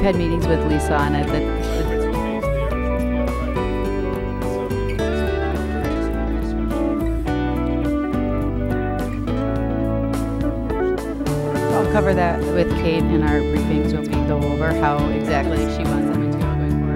had meetings with Lisa on it. I'll cover that with Kate in our briefings when we go over how exactly she wants the material going forward.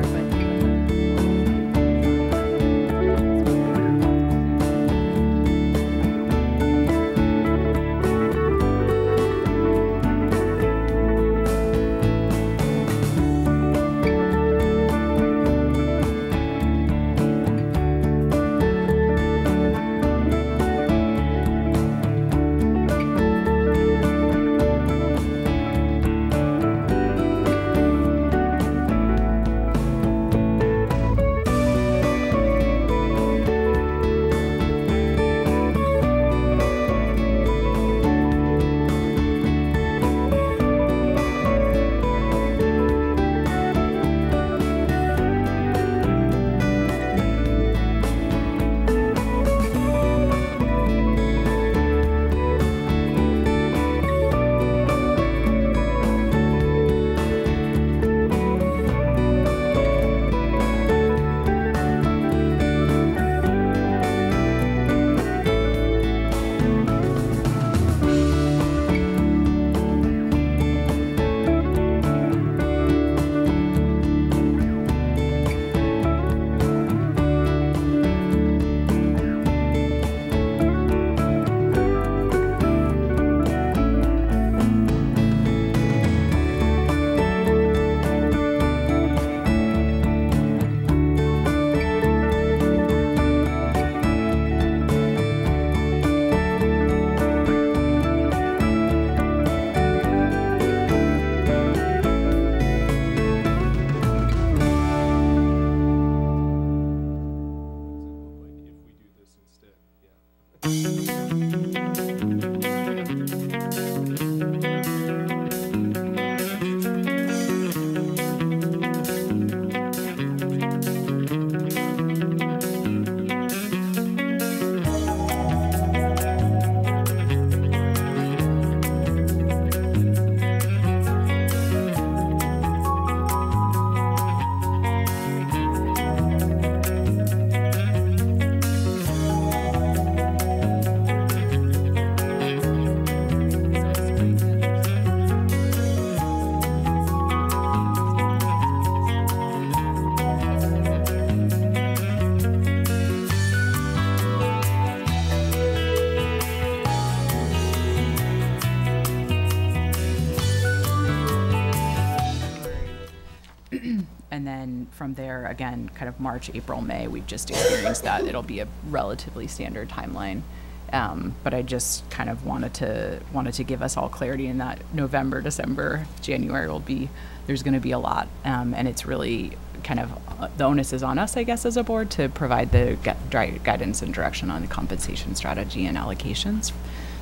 And then from there, again, kind of March, April, May, we've just experienced that. It'll be a relatively standard timeline. But I just kind of wanted to give us all clarity in that November, December, January there's going to be a lot. And it's really kind of the onus is on us, I guess, as a board to provide the guidance and direction on the compensation strategy and allocations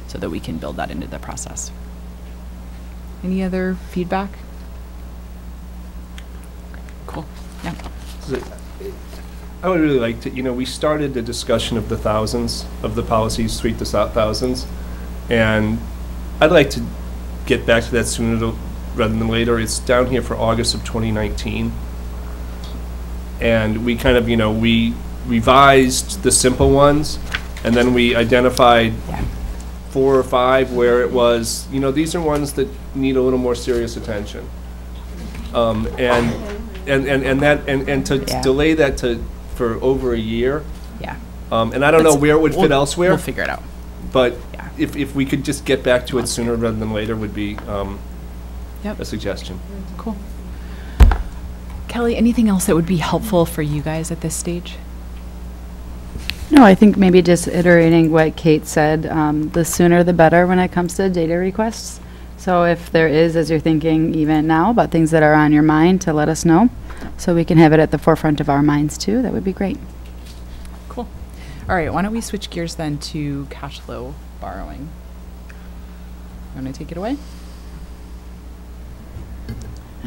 so that we can build that into the process. Any other feedback? Cool. Yeah. I would really like to, we started the discussion of the thousands, of the policies, suite the thousands, and I'd like to get back to that sooner rather than later. It's down here for August of 2019. And we kind of, we revised the simple ones, and then we identified 4 or 5 where it was, these are ones that need a little more serious attention. And to delay that for over a year. Yeah. And I don't know where it would fit elsewhere. We'll figure it out. But if we could just get back to it sooner rather than later would be a suggestion. Cool. Kelly, anything else that would be helpful for you guys at this stage? No, I think maybe just iterating what Kate said, the sooner the better when it comes to data requests. So if there is, as you're thinking even now about things that are on your mind, to let us know so we can have it at the forefront of our minds too, that would be great. Cool. All right, why don't we switch gears then to cash flow borrowing. You want to take it away?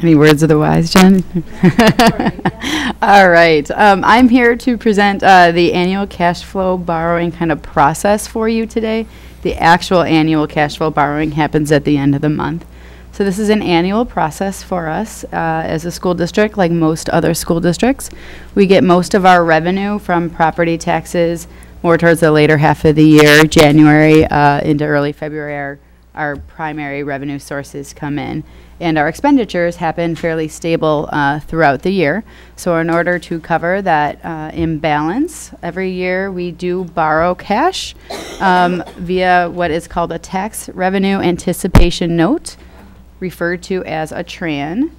Any words of the wise, Jen? All right. I'm here to present the annual cash flow borrowing kind of process for you today. The actual annual cash flow borrowing happens at the end of the month. So this is an annual process for us as a school district, like most other school districts. We get most of our revenue from property taxes more towards the later half of the year. January into early February, our primary revenue sources come in. And our expenditures happen fairly stable throughout the year. So in order to cover that imbalance, every year we do borrow cash via what is called a tax revenue anticipation note, referred to as a TRAN.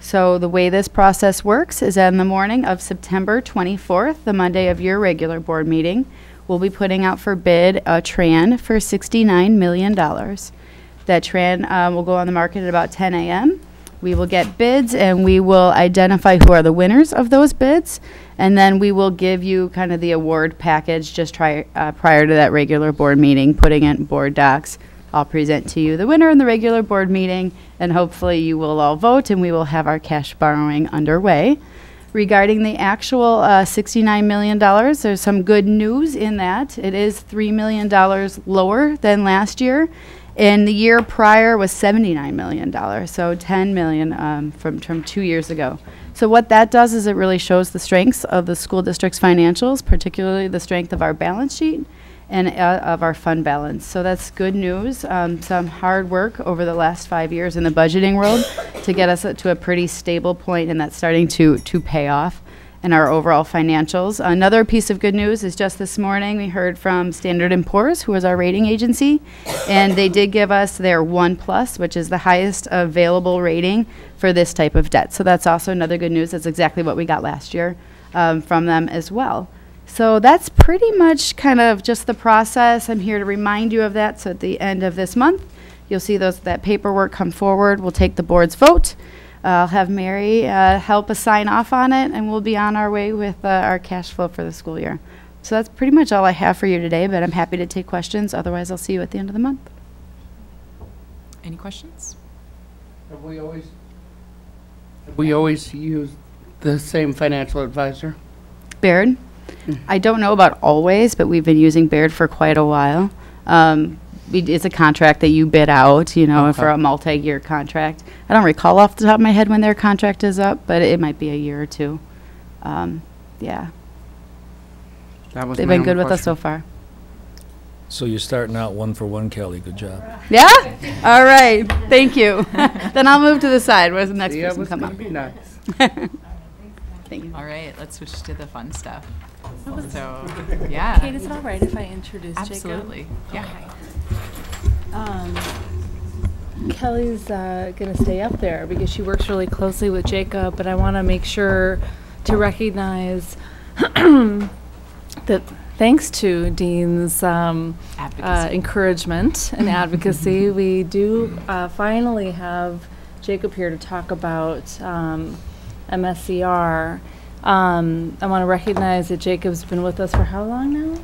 So the way this process works is on the morning of September 24th, the Monday of your regular board meeting, we'll be putting out for bid a TRAN for $69 million. That TRAN will go on the market at about 10 a.m. We will get bids and we will identify who are the winners of those bids. And then we will give you kind of the award package just prior to that regular board meeting, putting it in board docs. I'll present to you the winner in the regular board meeting, and hopefully you will all vote and we will have our cash borrowing underway. Regarding the actual $69 million, there's some good news in that. It is $3 million lower than last year. And the year prior was $79 million, so $10 million from 2 years ago. So what that does is it really shows the strengths of the school district's financials, particularly the strength of our balance sheet and of our fund balance. So that's good news. Some hard work over the last 5 years in the budgeting world to get us to a pretty stable point, and that's starting to pay off in our overall financials. Another piece of good news is just this morning we heard from Standard & Poor's, who is our rating agency, and they did give us their 1+, which is the highest available rating for this type of debt. So that's also another good news. That's exactly what we got last year from them as well. So that's pretty much kind of just the process. I'm here to remind you of that. So at the end of this month, you'll see that paperwork come forward. We'll take the board's vote. I'll have Mary help us sign off on it, and we'll be on our way with our cash flow for the school year. So that's pretty much all I have for you today, but I'm happy to take questions. Otherwise, I'll see you at the end of the month. Any questions? Have we always used the same financial advisor? Baird? I don't know about always, but we've been using Baird for quite a while. It's a contract that you bid out, you know, for a multi-year contract. I don't recall off the top of my head when their contract is up, but it might be a year or two. Yeah. They've been good with us so far. So you're starting out 1 for 1, Kelly. Good job. Yeah? All right. Thank you. Then I'll move to the side. Where's the next person come up? Be nice. Thank you. All right, let's switch to the fun stuff. So, yeah. Kate, is it all right if I introduce Absolutely. Yeah. Kelly's going to stay up there because she works really closely with Jacob, but I want to make sure to recognize that thanks to Dean's encouragement and advocacy, we do finally have Jacob here to talk about MSCR. I want to recognize that Jacob's been with us for how long now?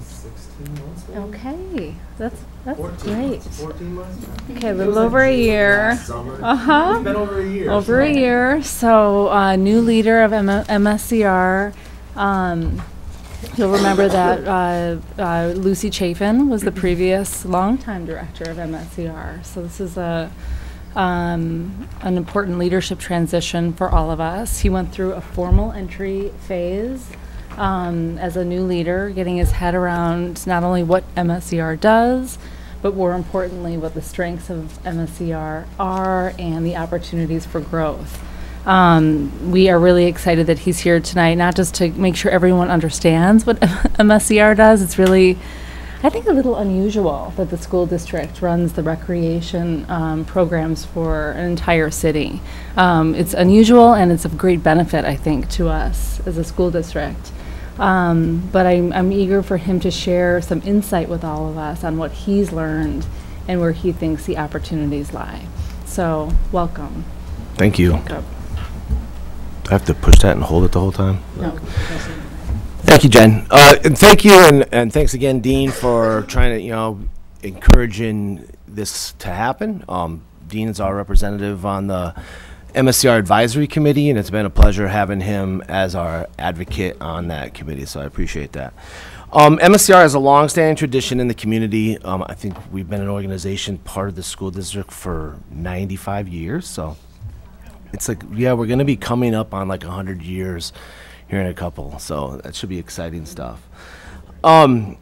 16 months. Maybe? Okay, that's 14 great. 14 months. Okay, a little over a year. Summer. Uh-huh. It's been over a year. Over a year. So, new leader of MSCR. You'll remember that Lucy Chafin was the previous longtime director of MSCR. So this is an important leadership transition for all of us. He went through a formal entry phase as a new leader, getting his head around not only what MSCR does, but more importantly, what the strengths of MSCR are and the opportunities for growth. We are really excited that he's here tonight, not just to make sure everyone understands what MSCR does. It's really, I think, a little unusual that the school district runs the recreation programs for an entire city. It's unusual and it's of great benefit, I think, to us as a school district. But I'm eager for him to share some insight with all of us on what he's learned and where he thinks the opportunities lie. So, welcome. Thank you. Jacob. Do I have to push that and hold it the whole time? No. Thank you, Jen. And thank you, and thanks again, Dean, for trying to, encouraging this to happen. Dean is our representative on the MSCR Advisory Committee, and it's been a pleasure having him as our advocate on that committee, so I appreciate that. MSCR has a long-standing tradition in the community. I think we've been an organization, part of the school district, for 95 years. So it's like, yeah, we're going to be coming up on like 100 years here in a couple. So that should be exciting stuff. And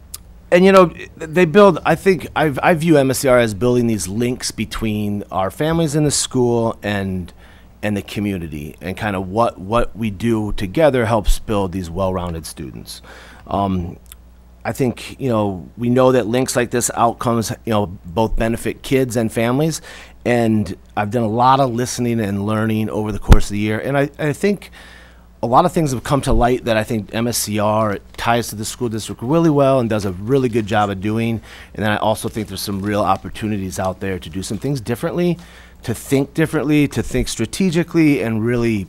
you know, they build, I think, I view MSCR as building these links between our families in the school and the community, and kind of what we do together helps build these well-rounded students. I think, you know, we know that links like this, outcomes, you know, both benefit kids and families. And I've done a lot of listening and learning over the course of the year. And I think a lot of things have come to light that I think MSCR ties to the school district really well and does a really good job of doing. And then I also think there's some real opportunities out there to do some things differently, to think strategically, and really,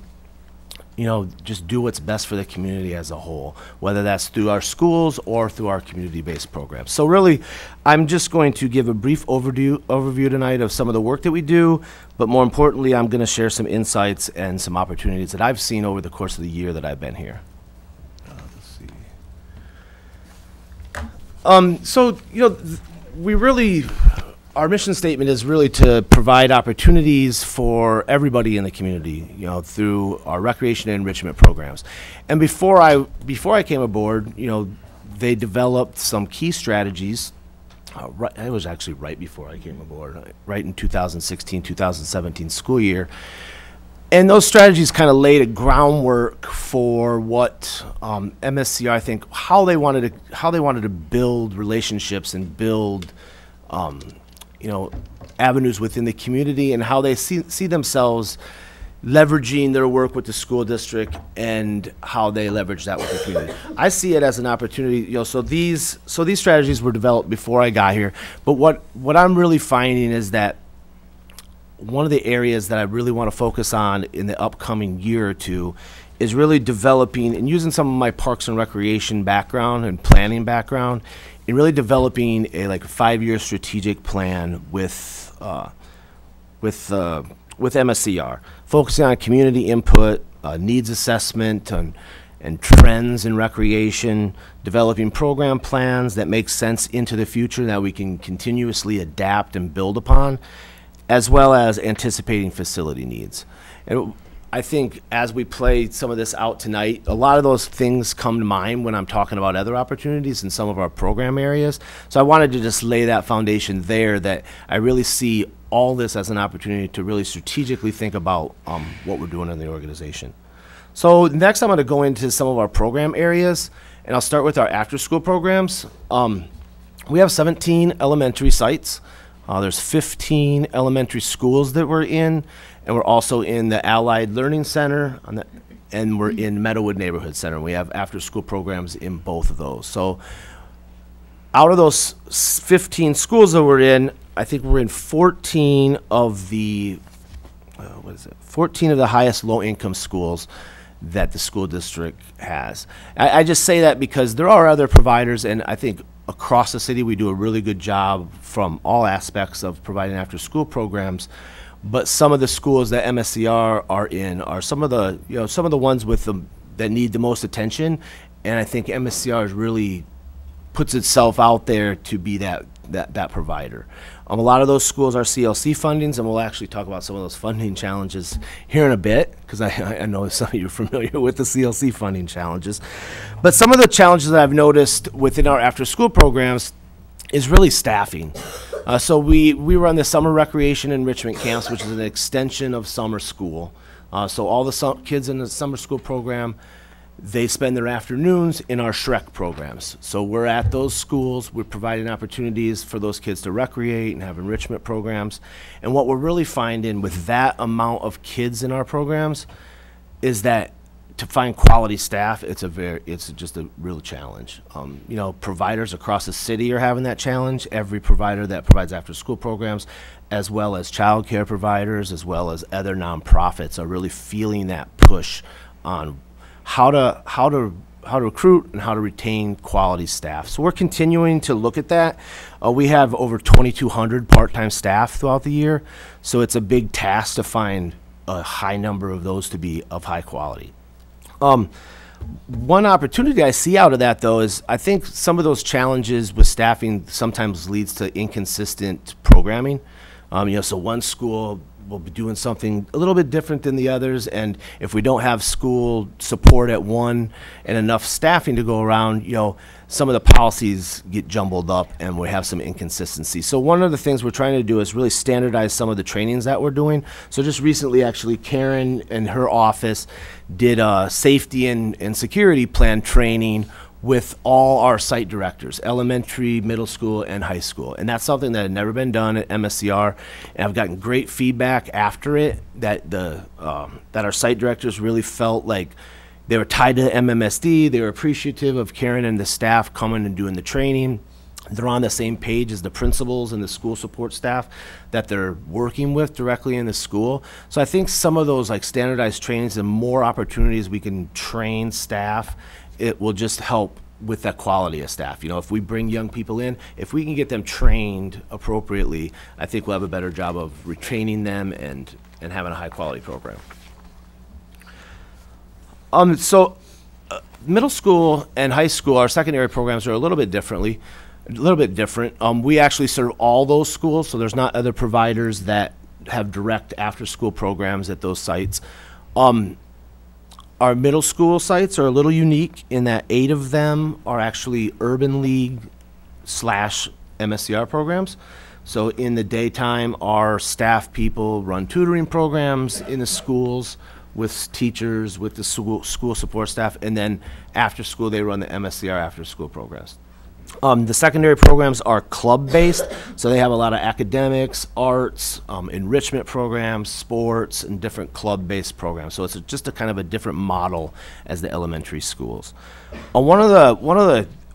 you know, just do what's best for the community as a whole, whether that's through our schools or through our community-based programs. So really, I'm just going to give a brief overview tonight of some of the work that we do, but more importantly, I'm going to share some insights and some opportunities that I've seen over the course of the year that I've been here. Let's see. So, you know, we really, our mission statement is really to provide opportunities for everybody in the community, you know, through our recreation and enrichment programs. And before I came aboard, you know, they developed some key strategies. It was actually right before I came aboard, right in 2016, 2017 school year. And those strategies kind of laid a groundwork for what MSCR, I think, how they wanted to build relationships and build, you know, avenues within the community, and how they see themselves leveraging their work with the school district and how they leverage that with the community. I see it as an opportunity, you know, so these strategies were developed before I got here, but what I'm really finding is that one of the areas that I really want to focus on in the upcoming year or two is really developing and using some of my parks and recreation background and planning background, and really developing a 5-year strategic plan with MSCR, focusing on community input, needs assessment, and trends in recreation, developing program plans that make sense into the future that we can continuously adapt and build upon, as well as anticipating facility needs. And I think as we play some of this out tonight, a lot of those things come to mind when I'm talking about other opportunities in some of our program areas. So I wanted to just lay that foundation there, that I really see all this as an opportunity to really strategically think about what we're doing in the organization. So next I'm going to go into some of our program areas, and I'll start with our after-school programs. We have 17 elementary sites. There's 15 elementary schools that we're in, and we're also in the Allied Learning Center, and we're in Meadowood Neighborhood Center. We have after-school programs in both of those. So out of those 15 schools that we're in, I think we're in 14 of the 14 of the highest low-income schools that the school district has. I just say that because there are other providers, and I think across the city we do a really good job from all aspects of providing after-school programs. But some of the schools that MSCR are in are some of the ones with that need the most attention, and I think MSCR really puts itself out there to be that provider. A lot of those schools are CLC fundings, and we'll actually talk about some of those funding challenges here in a bit, because I know some of you are familiar with the CLC funding challenges. But some of the challenges that I've noticed within our after-school programs is really staffing. So we run the summer recreation enrichment camps, which is an extension of summer school. So all the kids in the summer school program, they spend their afternoons in our Shrek programs. So we're at those schools, we're providing opportunities for those kids to recreate and have enrichment programs. And what we're really finding with that amount of kids in our programs is that to find quality staff, it's just a real challenge. You know, providers across the city are having that challenge. Every provider that provides after-school programs, as well as child care providers, as well as other nonprofits, are really feeling that push on how to recruit and how to retain quality staff. So we're continuing to look at that. We have over 2,200 part-time staff throughout the year, so it's a big task to find a high number of those to be of high quality. One opportunity I see out of that, though, is I think some of those challenges with staffing sometimes leads to inconsistent programming. So one school will be doing something a little bit different than the others, and if we don't have school support at one and enough staffing to go around, some of the policies get jumbled up and we have some inconsistency. So one of the things we're trying to do is really standardize some of the trainings that we're doing. So just recently, actually, Karen and her office did a safety and security plan training with all our site directors, elementary, middle school, and high school. And that's something that had never been done at MSCR. And I've gotten great feedback after it that that our site directors really felt like they were tied to MMSD. They were appreciative of Karen and the staff coming and doing the training. They're on the same page as the principals and the school support staff that they're working with directly in the school. So I think some of those like standardized trainings and more opportunities we can train staff, it will just help with that quality of staff. If we bring young people in, if we can get them trained appropriately, I think we'll have a better job of retraining them and having a high quality program. Middle school and high school, our secondary programs are a little bit different. We actually serve all those schools, so there's not other providers that have direct after-school programs at those sites. Our middle school sites are a little unique in that 8 of them are actually Urban League / MSCR programs. So in the daytime, our staff people run tutoring programs in the schools with teachers, with the school support staff, and then after school, they run the MSCR after school programs. The secondary programs are club-based, so they have a lot of academics, arts, enrichment programs, sports, and different club-based programs. So it's just a kind of a different model as the elementary schools.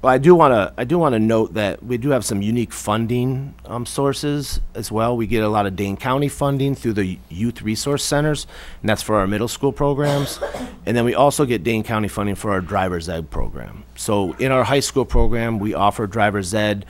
I do want to note that we do have some unique funding sources as well. We get a lot of Dane County funding through the youth resource centers, and that's for our middle school programs. And then we also get Dane County funding for our driver's ed program. So in our high school program, we offer driver's ed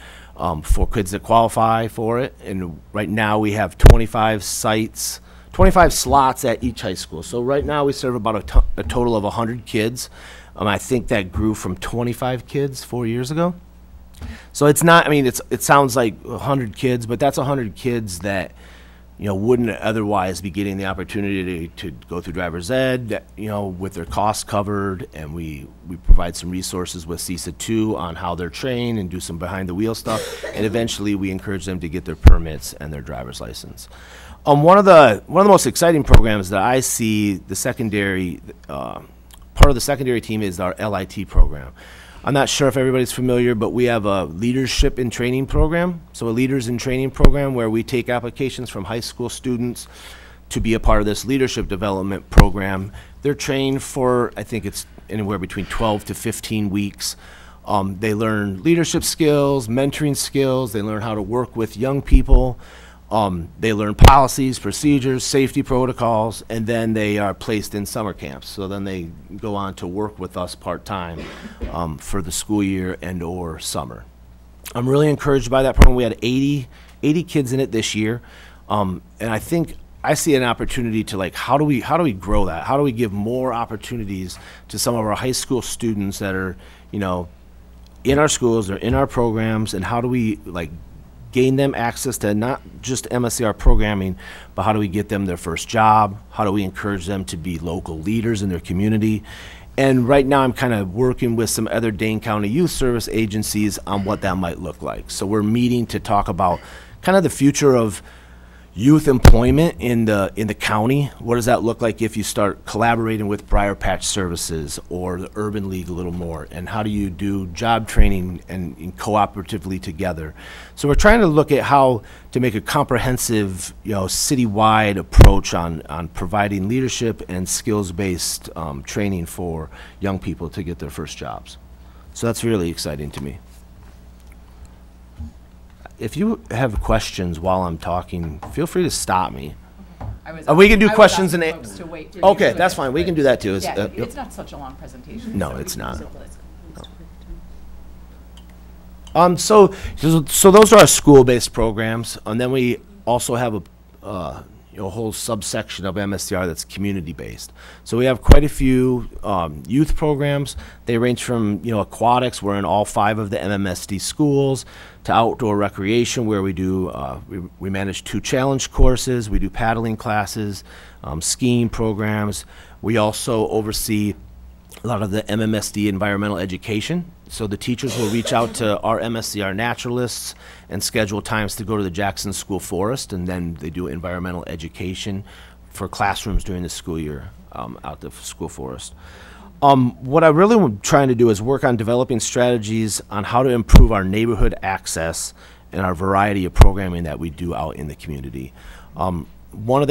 for kids that qualify for it. And right now we have 25 sites, 25 slots at each high school. So right now we serve about a total of 100 kids. I think that grew from 25 kids 4 years ago. So it's not, it sounds like 100 kids, but that's 100 kids that, wouldn't otherwise be getting the opportunity to go through driver's ed, with their costs covered. And we provide some resources with CISA 2 on how they're trained and do some behind the wheel stuff. And eventually we encourage them to get their permits and their driver's license. One of the most exciting programs that I see the secondary, part of the secondary team is our LIT program. I'm not sure if everybody's familiar, but we have a leadership and training program. So a leaders in training program where we take applications from high school students to be a part of this leadership development program. They're trained for, I think it's anywhere between 12 to 15 weeks. They learn leadership skills, mentoring skills. They learn how to work with young people. They learn policies, procedures, safety protocols, and then they are placed in summer camps. So then they go on to work with us part-time for the school year and or summer. I'm really encouraged by that program. We had 80 kids in it this year. And I think I see an opportunity to how do we grow that? How do we give more opportunities to some of our high school students that are, in our schools or in our programs, and how do we gain them access to not just MSCR programming, but how do we get them their first job? How do we encourage them to be local leaders in their community? And right now I'm kind of working with some other Dane County Youth Service agencies on what that might look like. So we're meeting to talk about kind of the future of youth employment in the county. What does that look like if you start collaborating with Briar Patch Services or the Urban League a little more? And how do you do job training and cooperatively together? So we're trying to look at how to make a comprehensive, citywide approach on providing leadership and skills-based training for young people to get their first jobs. So that's really exciting to me. If you have questions while I'm talking, feel free to stop me. We can do questions and answers. Okay, that's fine. We can do that too. It's not such a long presentation. No, it's not. So those are our school-based programs, and then we also have a whole subsection of MSCR that's community-based. So we have quite a few youth programs. They range from, aquatics, we're in all 5 of the MMSD schools, to outdoor recreation, where we do, we manage 2 challenge courses, we do paddling classes, skiing programs. We also oversee a lot of the MMSD environmental education. So the teachers will reach out to our MSCR naturalists and schedule times to go to the Jackson School Forest, and then they do environmental education for classrooms during the school year out the school forest. What I really am trying to do is work on developing strategies on how to improve our neighborhood access and our variety of programming that we do out in the community. One of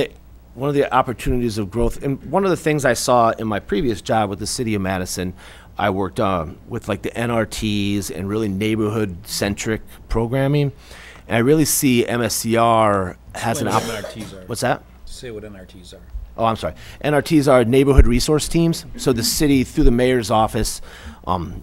the opportunities of growth, and one of the things I saw in my previous job with the City of Madison, I worked with like the NRTs and really neighborhood-centric programming, and I really see MSCR has an Explain what NRTs are. What's that? Say what NRTs are. Oh, I'm sorry. NRTs are neighborhood resource teams. So the city, through the mayor's office,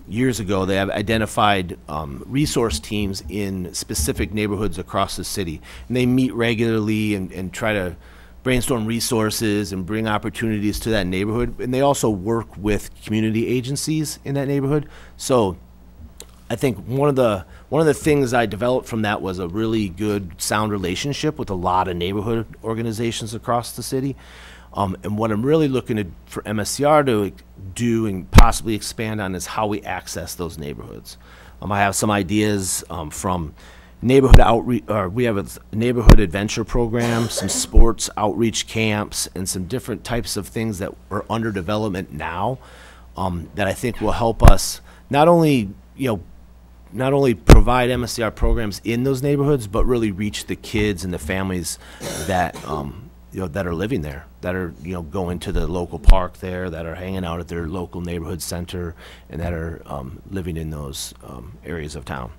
years ago, they have identified resource teams in specific neighborhoods across the city. And they meet regularly and try to brainstorm resources and bring opportunities to that neighborhood. And they also work with community agencies in that neighborhood. So I think one of the things I developed from that was a really good, sound relationship with a lot of neighborhood organizations across the city. And what I'm really looking for MSCR to do and possibly expand on is how we access those neighborhoods. I have some ideas from neighborhood outreach, we have a neighborhood adventure program, some sports outreach camps, and some different types of things that are under development now that I think will help us not only provide MSCR programs in those neighborhoods, but really reach the kids and the families that that are living there, that are going to the local park there, that are hanging out at their local neighborhood center, and that are living in those areas of town.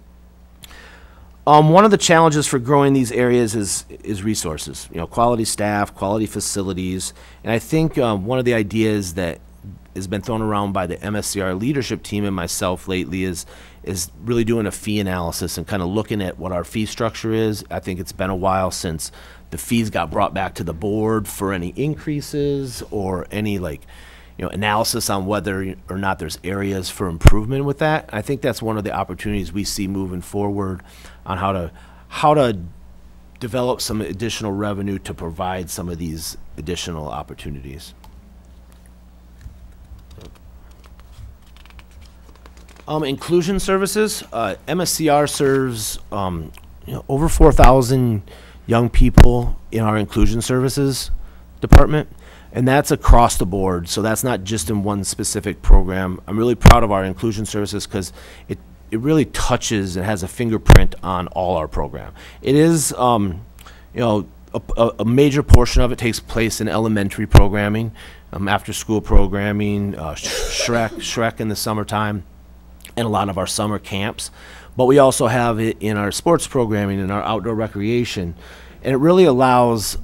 One of the challenges for growing these areas is resources, quality staff, quality facilities, and I think one of the ideas that has been thrown around by the MSCR leadership team and myself lately is really doing a fee analysis and kind of looking at what our fee structure is. I think it's been a while since the fees got brought back to the board for any increases or any analysis on whether or not there's areas for improvement with that. I think that's one of the opportunities we see moving forward on how to develop some additional revenue to provide some of these additional opportunities. Inclusion services, MSCR serves over 4,000 young people in our inclusion services department, and that's across the board, so that's not just in one specific program. I'm really proud of our inclusion services because it really touches and has a fingerprint on all our program. It is, a major portion of it takes place in elementary programming, after school programming, Shrek in the summertime, and a lot of our summer camps. But we also have it in our sports programming and our outdoor recreation, and it really allows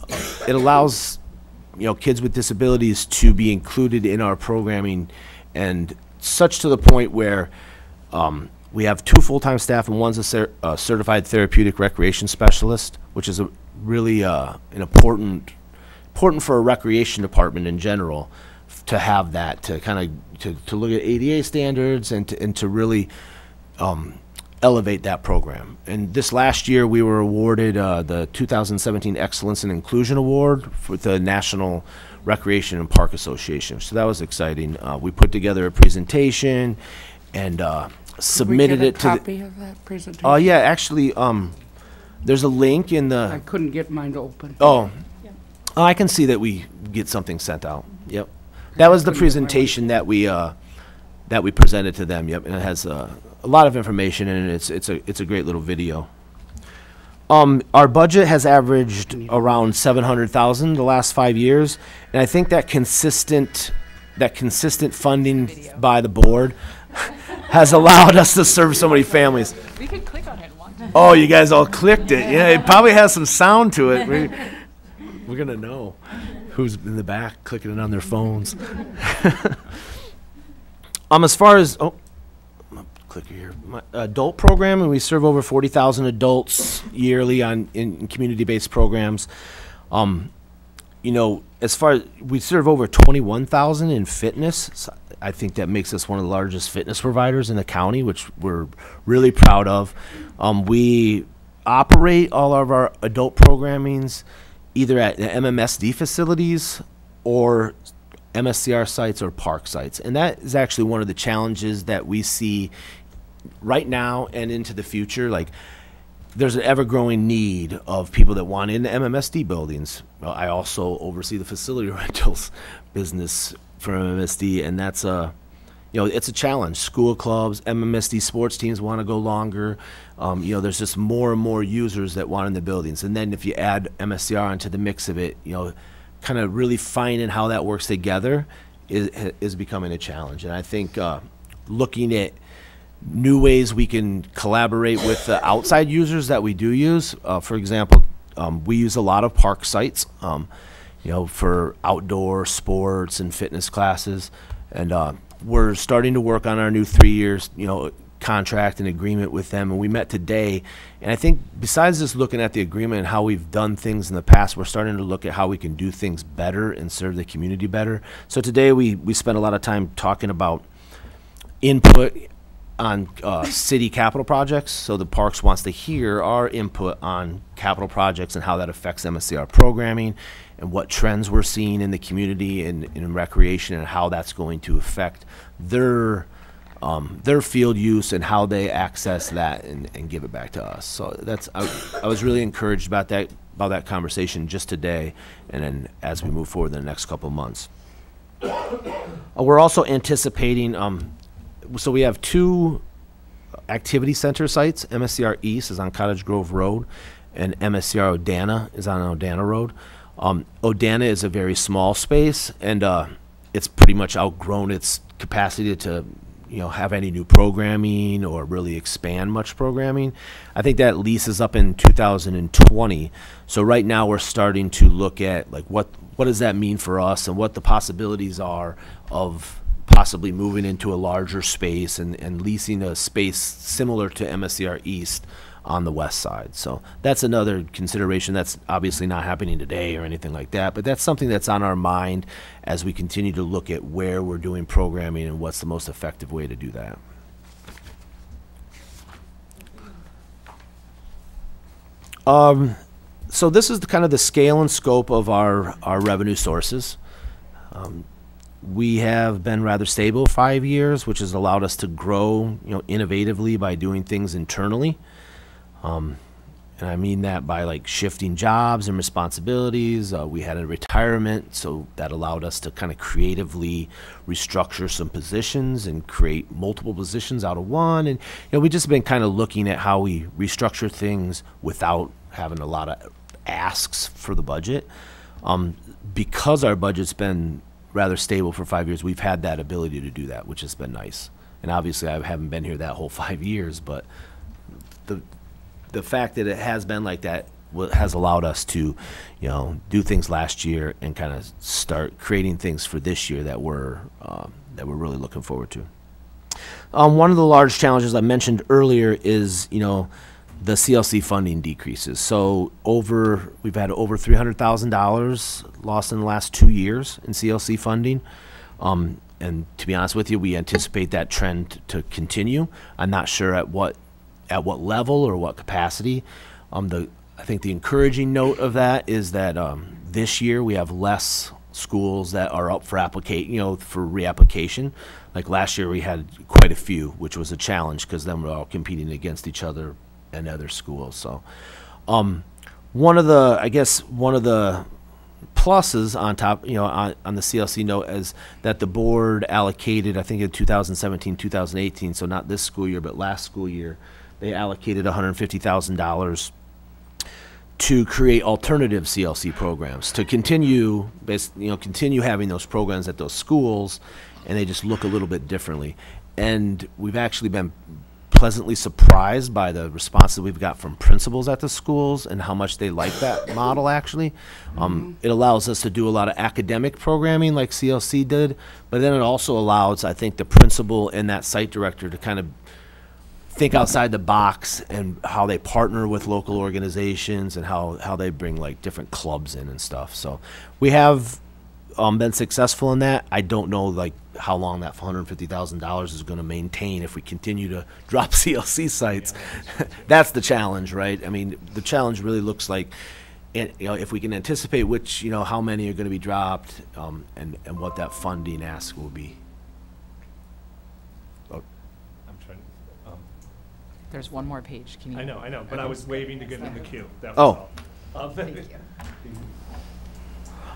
kids with disabilities to be included in our programming, and such to the point where we have 2 full-time staff, and one's a certified therapeutic recreation specialist, which is a really an important for a recreation department in general to have that, to kind of to look at ADA standards and to really elevate that program. And this last year we were awarded the 2017 Excellence in Inclusion Award for the National Recreation and Park Association. So that was exciting. We put together a presentation and submitted it to a copy of that presentation? Oh yeah, actually there's a link in the I couldn't get mine to open. Oh, I can see that we get something sent out. Yep. That was the presentation that we presented to them. Yep, and it has a lot of information in it. It's a great little video. Our budget has averaged around $700,000 the last 5 years, and I think that consistent funding by the board has allowed us to serve so many families. We could click on it and watch it. Oh, you guys all clicked it. Yeah, it probably has some sound to it. We're gonna know who's in the back clicking it on their phones. As far as clicker here, adult programming, we serve over 40,000 adults yearly in community-based programs. as far as we serve over 21,000 in fitness, so I think that makes us one of the largest fitness providers in the county, which we're really proud of. We operate all of our adult programmings either at the MMSD facilities or MSCR sites or park sites. And that is actually one of the challenges that we see right now and into the future. Like, there's an ever-growing need of people that want in the MMSD buildings. Well, I also oversee the facility rentals business for MMSD, and that's it's a challenge. School clubs, MMSD sports teams want to go longer. There's just more and more users that want in the buildings. And then if you add MSCR into the mix of it, kind of really finding how that works together is becoming a challenge. And I think looking at new ways we can collaborate with the outside users that we do use. For example, we use a lot of park sites, for outdoor sports and fitness classes. And we're starting to work on our new 3 years, contract and agreement with them. And we met today. And I think besides just looking at the agreement and how we've done things in the past, we're starting to look at how we can do things better and serve the community better. So today we spent a lot of time talking about input on city capital projects. So the parks wants to hear our input on capital projects and how that affects MSCR programming and what trends we're seeing in the community and in recreation and how that's going to affect their field use and how they access that and give it back to us. So I was really encouraged about that conversation just today, and then as we move forward in the next couple of months. We're also anticipating so we have 2 activity center sites. MSCR East is on Cottage Grove Road, and MSCR Odana is on Odana Road. Odana is a very small space, and it's pretty much outgrown its capacity to have any new programming or really expand much programming. I think that lease is up in 2020. So right now we're starting to look at like what does that mean for us and what the possibilities are of possibly moving into a larger space and leasing a space similar to MSCR East on the west side. So that's another consideration. That's obviously not happening today or anything like that, but that's something that's on our mind as we continue to look at where we're doing programming and what's the most effective way to do that. So this is kind of the scale and scope of our revenue sources. We have been rather stable 5 years, which has allowed us to grow, innovatively by doing things internally. And I mean that by like shifting jobs and responsibilities. We had a retirement, so that allowed us to kind of creatively restructure some positions and create multiple positions out of one. And we just been kind of looking at how we restructure things without having a lot of asks for the budget. Because our budget's been rather stable for 5 years, we've had that ability to do that, which has been nice. And obviously I haven't been here that whole 5 years, but the fact that it has been like that has allowed us to, do things last year and kind of start creating things for this year that we're really looking forward to. One of the large challenges I mentioned earlier is, the CLC funding decreases. So we've had over $300,000 lost in the last 2 years in CLC funding. And to be honest with you, we anticipate that trend to continue. I'm not sure at what level or what capacity. I think the encouraging note of that is that this year we have less schools that are up for reapplication. Like last year we had quite a few, which was a challenge because then we're all competing against each other and other schools. So one of the pluses on top, on the CLC note is that the board allocated, I think in 2017, 2018, so not this school year, but last school year, they allocated $150,000 to create alternative CLC programs to continue having those programs at those schools, and they just look a little bit differently. And we've actually been pleasantly surprised by the response that we've got from principals at the schools and how much they like that model, actually. It allows us to do a lot of academic programming like CLC did, but then it also allows, I think, the principal and that site director to kind of think outside the box and how they partner with local organizations and how they bring like different clubs in and stuff. So we have been successful in that. I don't know like how long that $150,000 is going to maintain if we continue to drop CLC sites. That's the challenge, right? I mean, the challenge really looks like, if we can anticipate which, how many are going to be dropped, and what that funding ask will be. I'm trying to, There's one more page. Can you? I know, but I was waving to get in the queue. That Oh. was all. Thank you.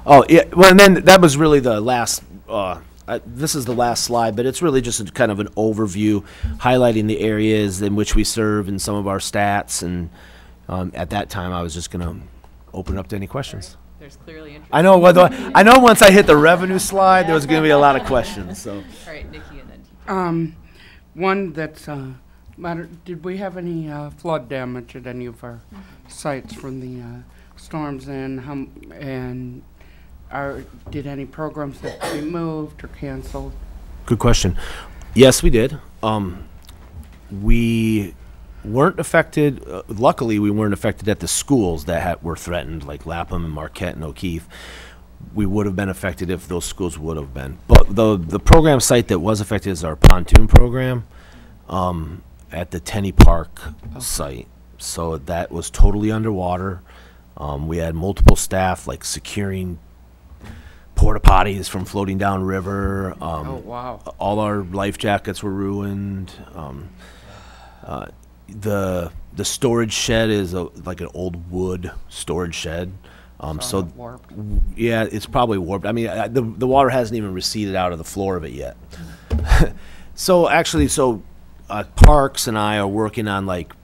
Oh, yeah, well, and then that was really the last, this is the last slide, but it's really just a kind of an overview, highlighting the areas in which we serve and some of our stats, and at that time, I was just going to open up to any questions. There's clearly interest. I know once I hit the revenue slide, there was going to be a lot of questions, so. All right, Nikki, and then teacher. One that's, did we have any flood damage at any of our sites from the storms, and did any programs have to be moved or canceled? Good question. Yes, we did. We weren't affected. Luckily, we weren't affected at the schools that were threatened, like Lapham and Marquette and O'Keefe. We would have been affected if those schools would have been. But the program site that was affected is our pontoon program at the Tenney Park site. So that was totally underwater. We had multiple staff like securing porta potties from floating down river. Oh, wow. All our life jackets were ruined. The storage shed is like an old wood storage shed. So Warped. yeah, it's probably warped. I mean, the water hasn't even receded out of the floor of it yet. So actually, Parks and I are working on like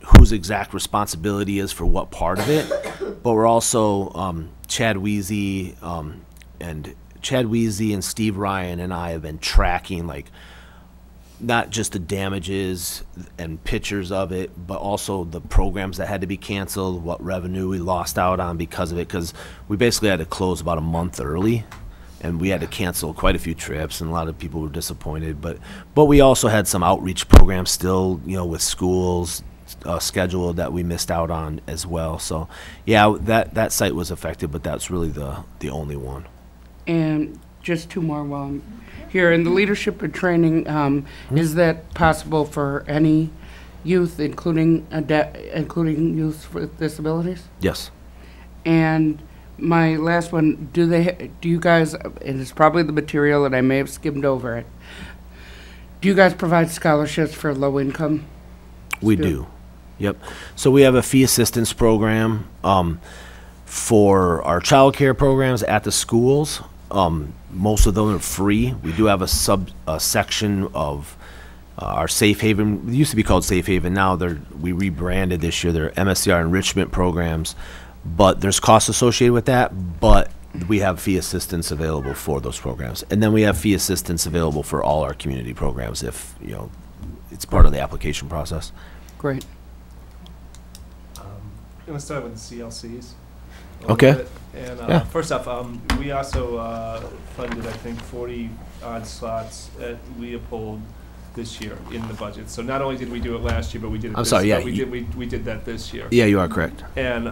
whose exact responsibility is for what part of it, but we're also Chad Weezy and Steve Ryan and I have been tracking like not just the damages and pictures of it, but also the programs that had to be canceled, what revenue we lost out on because of it, because we basically had to close about a month early, and we had to cancel quite a few trips, and a lot of people were disappointed. But we also had some outreach programs still, with schools scheduled that we missed out on as well. So yeah, that site was affected, but that's really the only one. And just two more while I'm here. In the leadership and training, is that possible for any youth, including youth with disabilities? Yes. And my last one, do you guys, and it's probably the material and I may have skimmed over it, do you guys provide scholarships for low income? We do. Yep. So we have a fee assistance program for our child care programs at the schools. Most of them are free. We do have a section of our Safe Haven. It used to be called Safe Haven. Now we rebranded this year. They're MSCR enrichment programs, but there's costs associated with that. But we have fee assistance available for those programs, and then we have fee assistance available for all our community programs if it's part of the application process. Great. I'm going to start with the CLCs. Okay. And Yeah. First off, we also funded, I think, 40 odd slots at Leopold this year in the budget. So not only did we do it last year, but we did it I'm sorry, yeah, we did that this year. Yeah, you are correct. And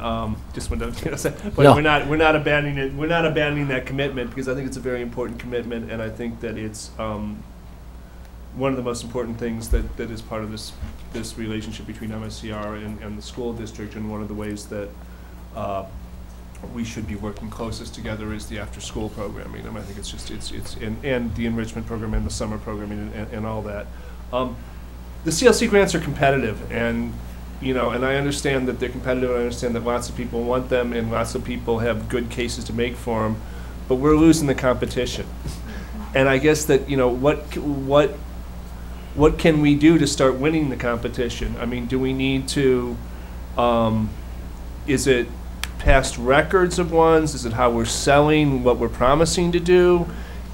just wanted to say, but No. we're not abandoning it. We're not abandoning that commitment because I think it's a very important commitment, and I think that it's one of the most important things that is part of this relationship between MSCR and the school district, and one of the ways that we should be working closest together is the after-school programming. I think it's just and the enrichment program and the summer programming and all that. The CLC grants are competitive, and and I understand that they're competitive. I understand that lots of people want them, and lots of people have good cases to make for them, but we're losing the competition. And I guess that what can we do to start winning the competition? I mean, do we need to? Is it past records of ones? Is it how we're selling what we're promising to do?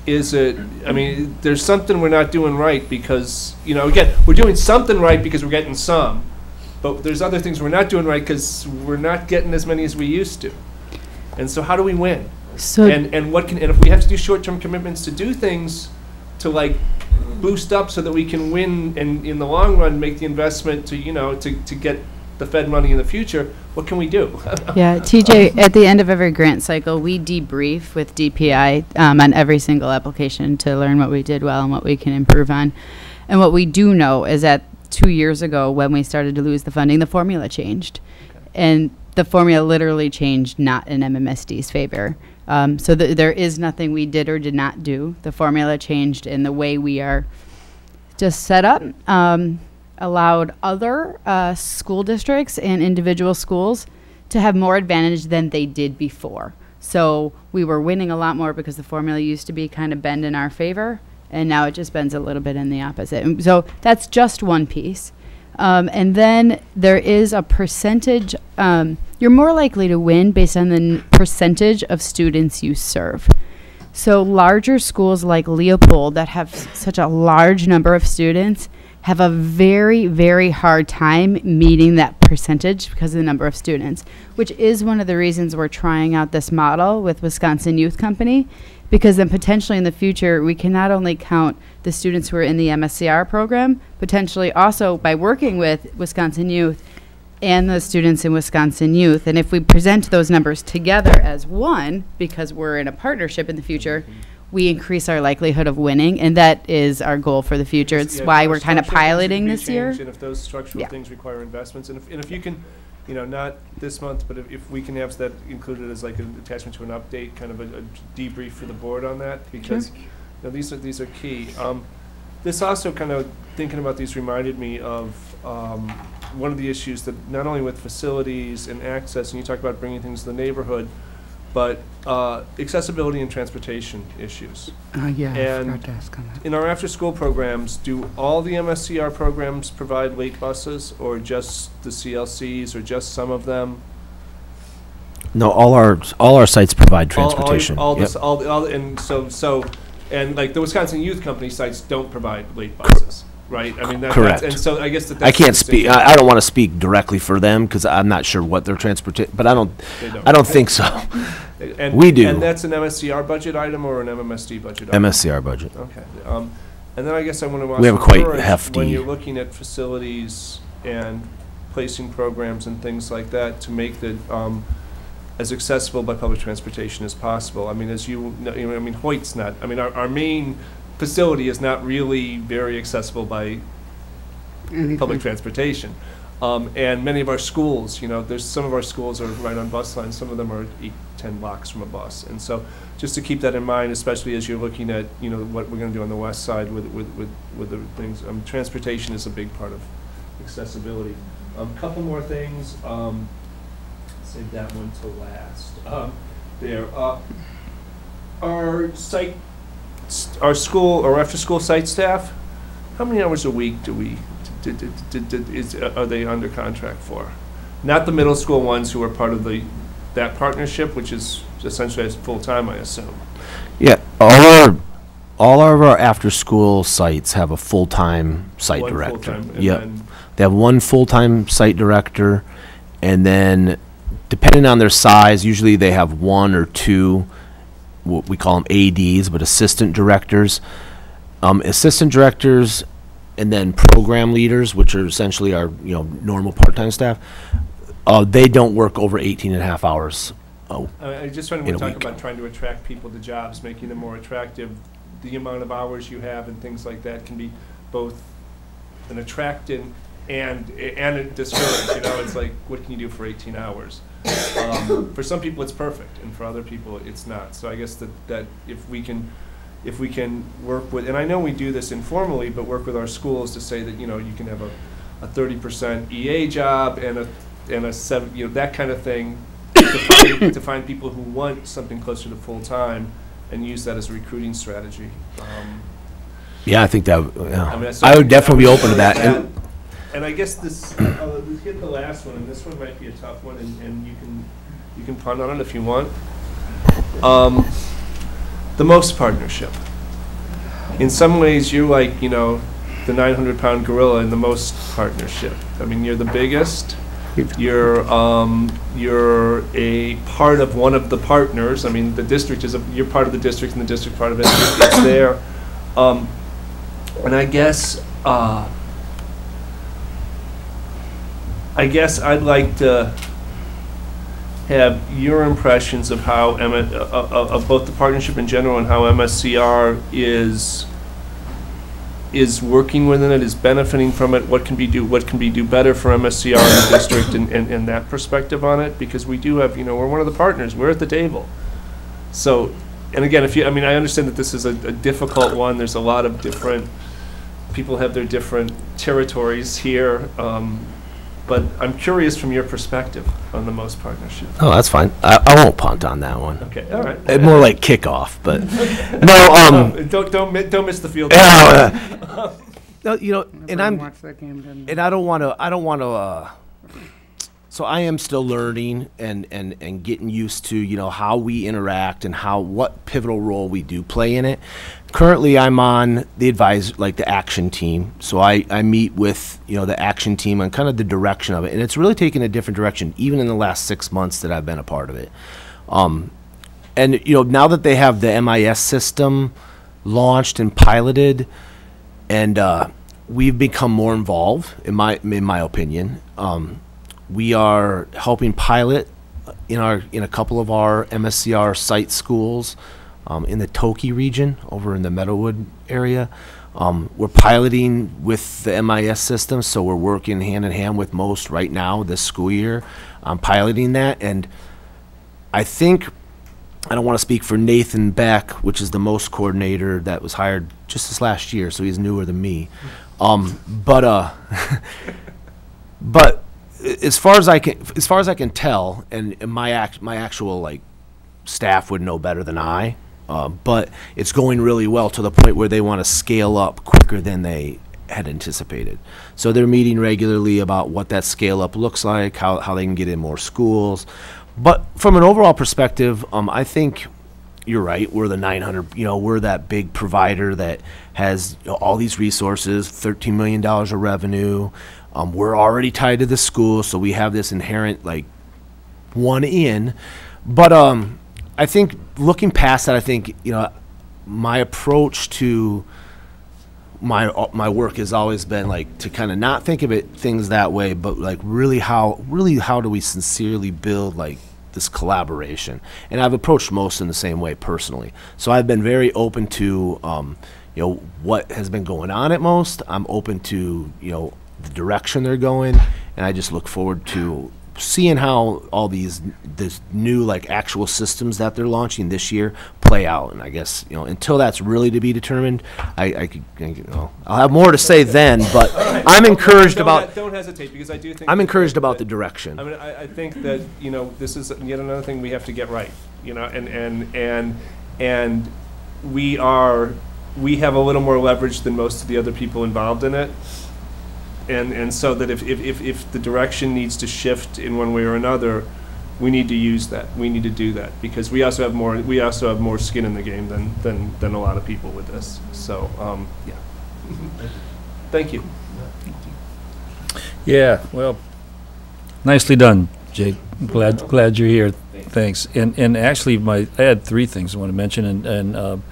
Is it, I mean, there's something we're not doing right because, again, we're doing something right because we're getting some, but there's other things we're not doing right because we're not getting as many as we used to. And so how do we win? So And if we have to do short-term commitments to do things to like boost up so that we can win and in the long run make the investment to, you know, to get the Fed money in the future, what can we do? Yeah, TJ, at the end of every grant cycle, we debrief with DPI on every single application to learn what we did well and what we can improve on. And what we do know is that 2 years ago, when we started to lose the funding, the formula changed. And the formula literally changed not in MMSD's favor. So there is nothing we did or did not do. The formula changed in the way we are just set up. Allowed other school districts and individual schools to have more advantage than they did before. So we were winning a lot more because the formula used to be kind of bend in our favor, and now it just bends a little bit in the opposite. And so that's just one piece. And then there is a percentage, you're more likely to win based on the percentage of students you serve. So larger schools like Leopold that have such a large number of students have a very, very hard time meeting that percentage because of the number of students, which is one of the reasons we're trying out this model with Wisconsin Youth Company, because then potentially in the future, we can not only count the students who are in the MSCR program, potentially also by working with Wisconsin Youth and the students in Wisconsin Youth. And if we present those numbers together as one, because we're in a partnership in the future, we increase our likelihood of winning, and that is our goal for the future. It's Yeah, why if we're those kind of structural things piloting can be this year. changed, and if those structural Yeah. things require investments, and if you can, you know, not this month, but if we can have that included as like an attachment to an update, kind of a debrief for the board on that, because you know, these are key. This also kind of, thinking about these reminded me of one of the issues that not only with facilities and access, and you talk about bringing things to the neighborhood, but accessibility and transportation issues. Yeah, I And forgot to ask on that. in our after-school programs, do all the MSCR programs provide late buses, or just the CLCs, or just some of them? No, all our sites provide transportation. Yep. And like the Wisconsin Youth Company sites don't provide late buses, right? I mean, Correct. and so I guess that's. I can't the speak. distinction. I don't want to speak directly for them because I'm not sure what their transportation. But I don't think so. And, we do. And that's an MSCR budget item or an MMSD budget item? MSCR budget. Okay. And then I guess I want to also We have a quite encourage hefty- when you're looking at facilities and placing programs and things like that to make that as accessible by public transportation as possible. I mean, as you know, I mean, Hoyt's not. I mean, our main facility is not really very accessible by public transportation. And many of our schools, you know, there's some of our schools are right on bus lines. Some of them are 8-10 blocks from a bus. And so just to keep that in mind, especially as you're looking at, you know, what we're going to do on the west side with the things. Transportation is a big part of accessibility. Couple more things. Save that one to last. Our school or after-school site staff, how many hours a week do we are they under contract for? Not the middle school ones who are part of that partnership, which is essentially as full-time, I assume. Yeah, all of our after-school sites have a full-time site One director. full-time, and Yep, then- they have one full-time site director, and then depending on their size, usually they have one or two, what we call them ADs, but assistant directors. Assistant directors, and then program leaders, which are essentially our normal part-time staff. They don't work over 18 and a half hours. I just want In to a talk week. about trying to attract people to jobs, making them more attractive. The amount of hours you have and things like that can be both an attractant and a discourage. You know, it's like, what can you do for 18 hours? For some people, it's perfect, and for other people, it's not. So I guess that if we can work with, and I know we do this informally, but work with our schools to say that, you know, you can have a 30% EA job and a 7, you know, that kind of thing, to find people who want something closer to full time and use that as a recruiting strategy. Yeah, I think that. I mean, I would definitely be open to that. And I guess this, let's hit the last one, and this one might be a tough one, and you can punt on it if you want. The most partnership. In some ways, you're like, you know, the 900-pound gorilla in the most partnership. I mean, you're the biggest. You're a part of one of the partners. I mean, the district you're part of the district, and the district part of it. It's there. And I guess I'd like to have your impressions of how of both the partnership in general and how MSCR is working within it, is benefiting from it. What can be do better for MSCR in the district, and that perspective on it, because we do have, we're one of the partners. We're at the table. So, and again, I understand that this is a difficult one. There's a lot of different people have their different territories here. But I'm curious from your perspective on the most partnership. Oh, that's fine. I won't punt on that one. Okay, all right. More like kickoff, but no. Don't miss the field. No, Everyone watched that game, didn't they? and I don't want to. So I am still learning and getting used to how we interact and what pivotal role we do play in it. Currently, I'm on the the action team. So I meet with the action team on kind of the direction of it, and it's really taken a different direction even in the last 6 months that I've been a part of it. And now that they have the MIS system launched and piloted, and we've become more involved in my opinion. We are helping pilot in a couple of our MSCR site schools in the Toki region over in the Meadowwood area. We're piloting with the MIS system, so we're working hand in hand with most right now this school year on piloting that. And I think, I don't want to speak for Nathan Beck, which is the most coordinator that was hired just this last year, so he's newer than me. But as far as I can tell, and my actual staff would know better than I, but it's going really well to the point where they want to scale up quicker than they had anticipated. So they're meeting regularly about what that scale up looks like, how they can get in more schools. But from an overall perspective, I think you're right. We're the 900, we're that big provider that has all these resources, $13 million of revenue. We're already tied to the school, so we have this inherent one in. But I think looking past that, I think my approach to my work has always been to kind of not think of things that way, but really how do we sincerely build this collaboration. And I've approached most in the same way personally. So I've been very open to what has been going on at most. I'm open to the direction they're going, and I just look forward to seeing how all this new actual systems that they're launching this year play out. And I guess until that's really to be determined, I'll have more to say then. But right. I'm encouraged don't hesitate, because I do think I'm encouraged about the direction. I think that this is yet another thing we have to get right. And we have a little more leverage than most of the other people involved in it. And so that if the direction needs to shift in one way or another, we need to use that. We need to do that, because we also have more skin in the game than a lot of people with this. So yeah. Thank you. Yeah, well, nicely done, Jake. Glad you're here. Thanks. And actually, I had 3 things I want to mention, and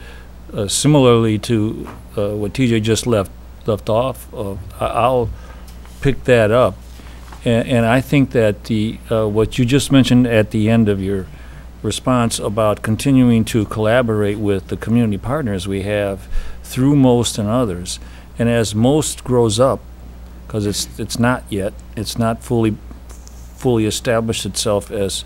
similarly to what TJ just left off, I'll pick that up, and I think that what you just mentioned at the end of your response about continuing to collaborate with the community partners we have through MOST and others, and as MOST grows up, because it's not yet, it's not fully established itself as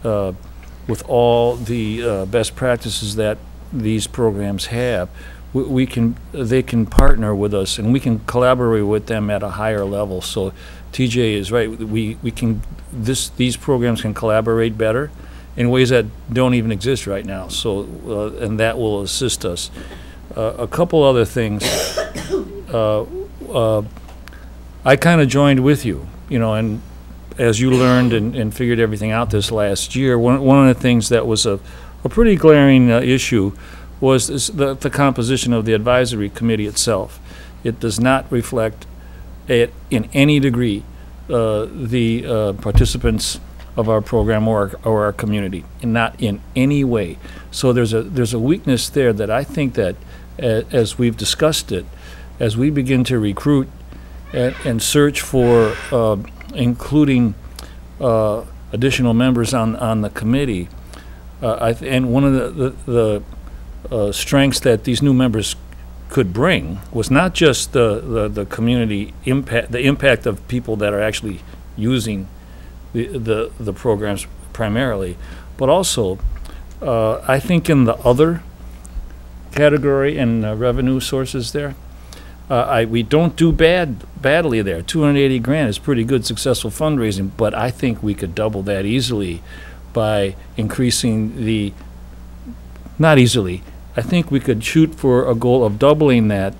with all the best practices that these programs have. They can partner with us, and we can collaborate with them at a higher level. So TJ is right. These programs can collaborate better in ways that don't even exist right now. So and that will assist us. A couple other things. I kind of joined with you, and as you learned and figured everything out this last year, one of the things that was a pretty glaring issue was the composition of the advisory committee itself. It does not reflect in any degree the participants of our program or our community, and not in any way. So there's a weakness there that I think that as we've discussed it, as we begin to recruit and search for including additional members on the committee, and one of the strengths that these new members could bring was not just the community impact, the impact of people that are actually using the programs primarily, but also I think in the other category and revenue sources there, we don't do badly there. 280 grand is pretty good successful fundraising, but I think we could double that easily by increasing not easily, I think we could shoot for a goal of doubling that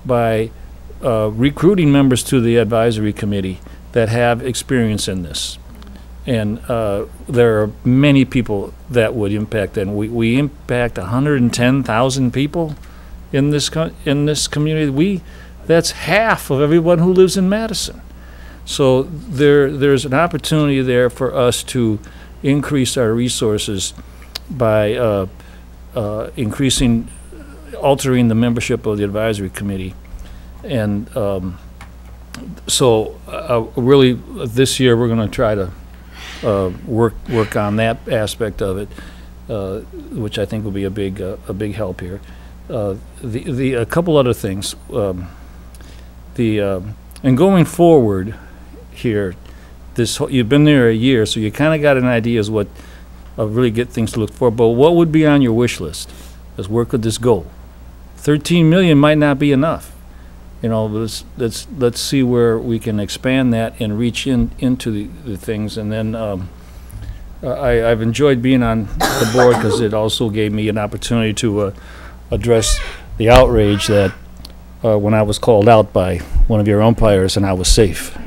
by recruiting members to the advisory committee that have experience in this. And there are many people that would impact, and we impact 110,000 people in this community. That's half of everyone who lives in Madison. So there's an opportunity there for us to increase our resources by altering the membership of the advisory committee. And so really this year we're going to try to work on that aspect of it, which I think will be a big help here. A couple other things. And going forward here, you've been there a year, so you kind of got an idea as what really get things to look for. But what would be on your wish list? As where could this go? 13 million might not be enough. You know, let's see where we can expand that and reach into the things. And then I've enjoyed being on the board because it also gave me an opportunity to address the outrage that when I was called out by one of your umpires and I was safe.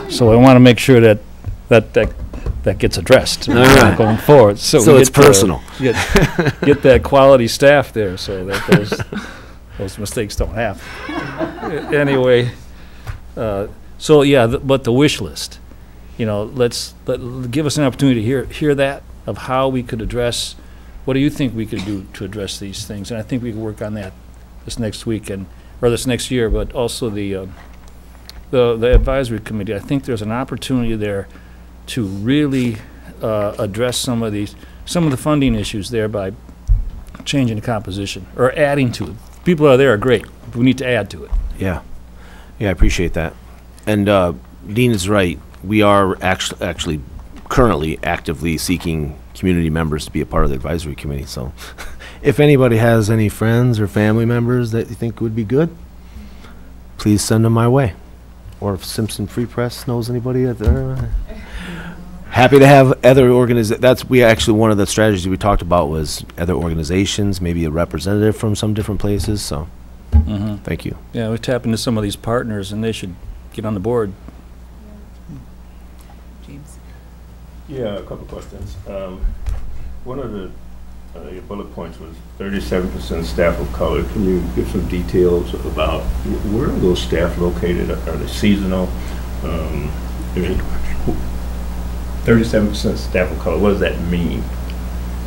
So I want to make sure that gets addressed going forward. So it's personal. Get that quality staff there so that those mistakes don't happen. Anyway, so yeah, but the wish list, you know, give us an opportunity to hear that of how we could address. What do you think we could do to address these things? And I think we can work on that this next week or this next year. But also the advisory committee. I think there's an opportunity there to really address some of the funding issues there by changing the composition or adding to it. People are there are great. But we need to add to it. Yeah, I appreciate that. And Dean is right. We are actually currently actively seeking community members to be a part of the advisory committee. So if anybody has any friends or family members that you think would be good, please send them my way. Or if Simpson Free Press knows anybody out there. Happy to have other organizations. One of the strategies we talked about was other organizations, maybe a representative from some different places. So thank you. Yeah, we tap into some of these partners and they should get on the board. James? Yeah, a couple questions. One of your bullet points was 37% staff of color. Can you give some details about where are those staff located? Are they seasonal? 37% staff of color, what does that mean?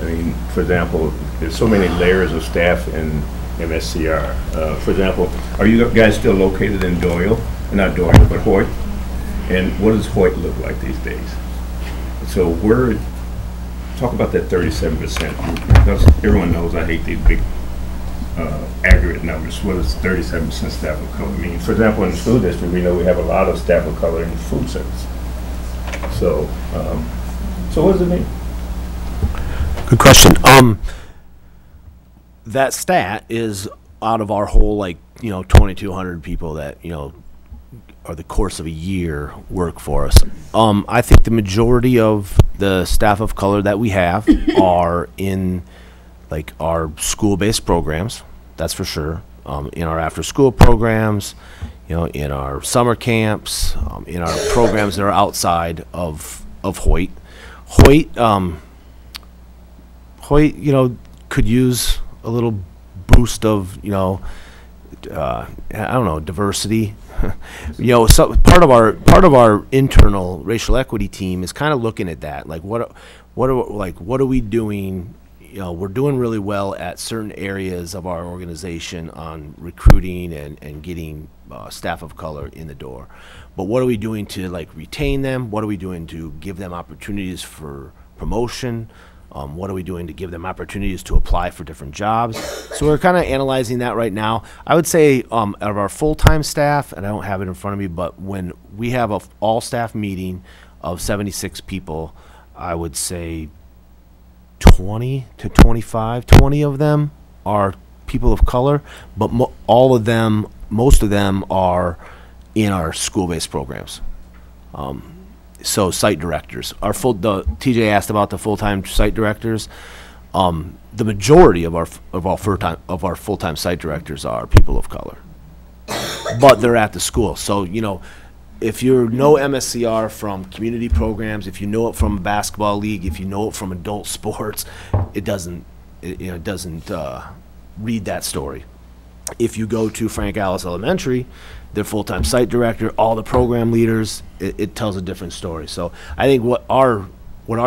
I mean, for example, there's so many layers of staff in MSCR. For example, are you guys still located in Doyle? Not Doyle, but Hoyt? And what does Hoyt look like these days? So talk about that 37%. Everyone knows I hate these big aggregate numbers. What does 37% staff of color mean? For example, in the school district, we know we have a lot of staff of color in food service. So what does it mean? Good question. That stat is out of our whole 2,200 people that over the course of a year work for us. I think the majority of the staff of color that we have are in our school-based programs. That's for sure. In our after-school programs, in our summer camps, in our programs that are outside of Hoyt. Hoyt, could use a little boost of, diversity. So part of our internal racial equity team is kind of looking at that. What are we doing, you know, we're doing really well at certain areas of our organization on recruiting and getting staff of color in the door. But what are we doing to like retain them? What are we doing to give them opportunities for promotion? What are we doing to give them opportunities to apply for different jobs? So we're kind of analyzing that right now. I would say out of our full-time staff, and I don't have it in front of me, but when we have a all-staff meeting of 76 people, I would say 20 to 25, 20 of them are people of color, but most of them are in our school-based programs. So site directors, TJ asked about the full-time site directors. The majority of our full-time site directors are people of color, but they're at the school. So you know, if you know MSCR from community programs, if you know it from a basketball league, if you know it from adult sports, it doesn't read that story. If you go to Frank Alice Elementary, their full-time site director, all the program leaders, it tells a different story. So I think what our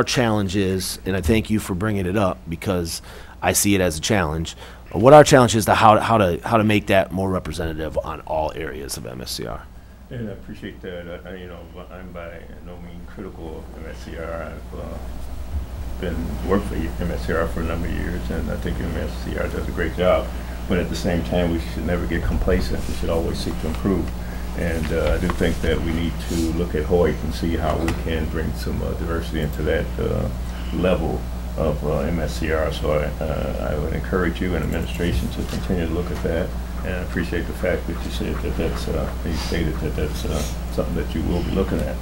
challenge is, and I thank you for bringing it up because I see it as a challenge. What our challenge is how to make that more representative on all areas of MSCR. And I appreciate that. You know, I'm by no means critical of MSCR. I've worked for MSCR for a number of years, and I think MSCR does a great job. But at the same time, we should never get complacent. We should always seek to improve. And I do think that we need to look at Hoyt and see how we can bring some diversity into that level of MSCR. So I would encourage you and administration to continue to look at that. And I appreciate the fact that you said that you stated that that's something that you will be looking at.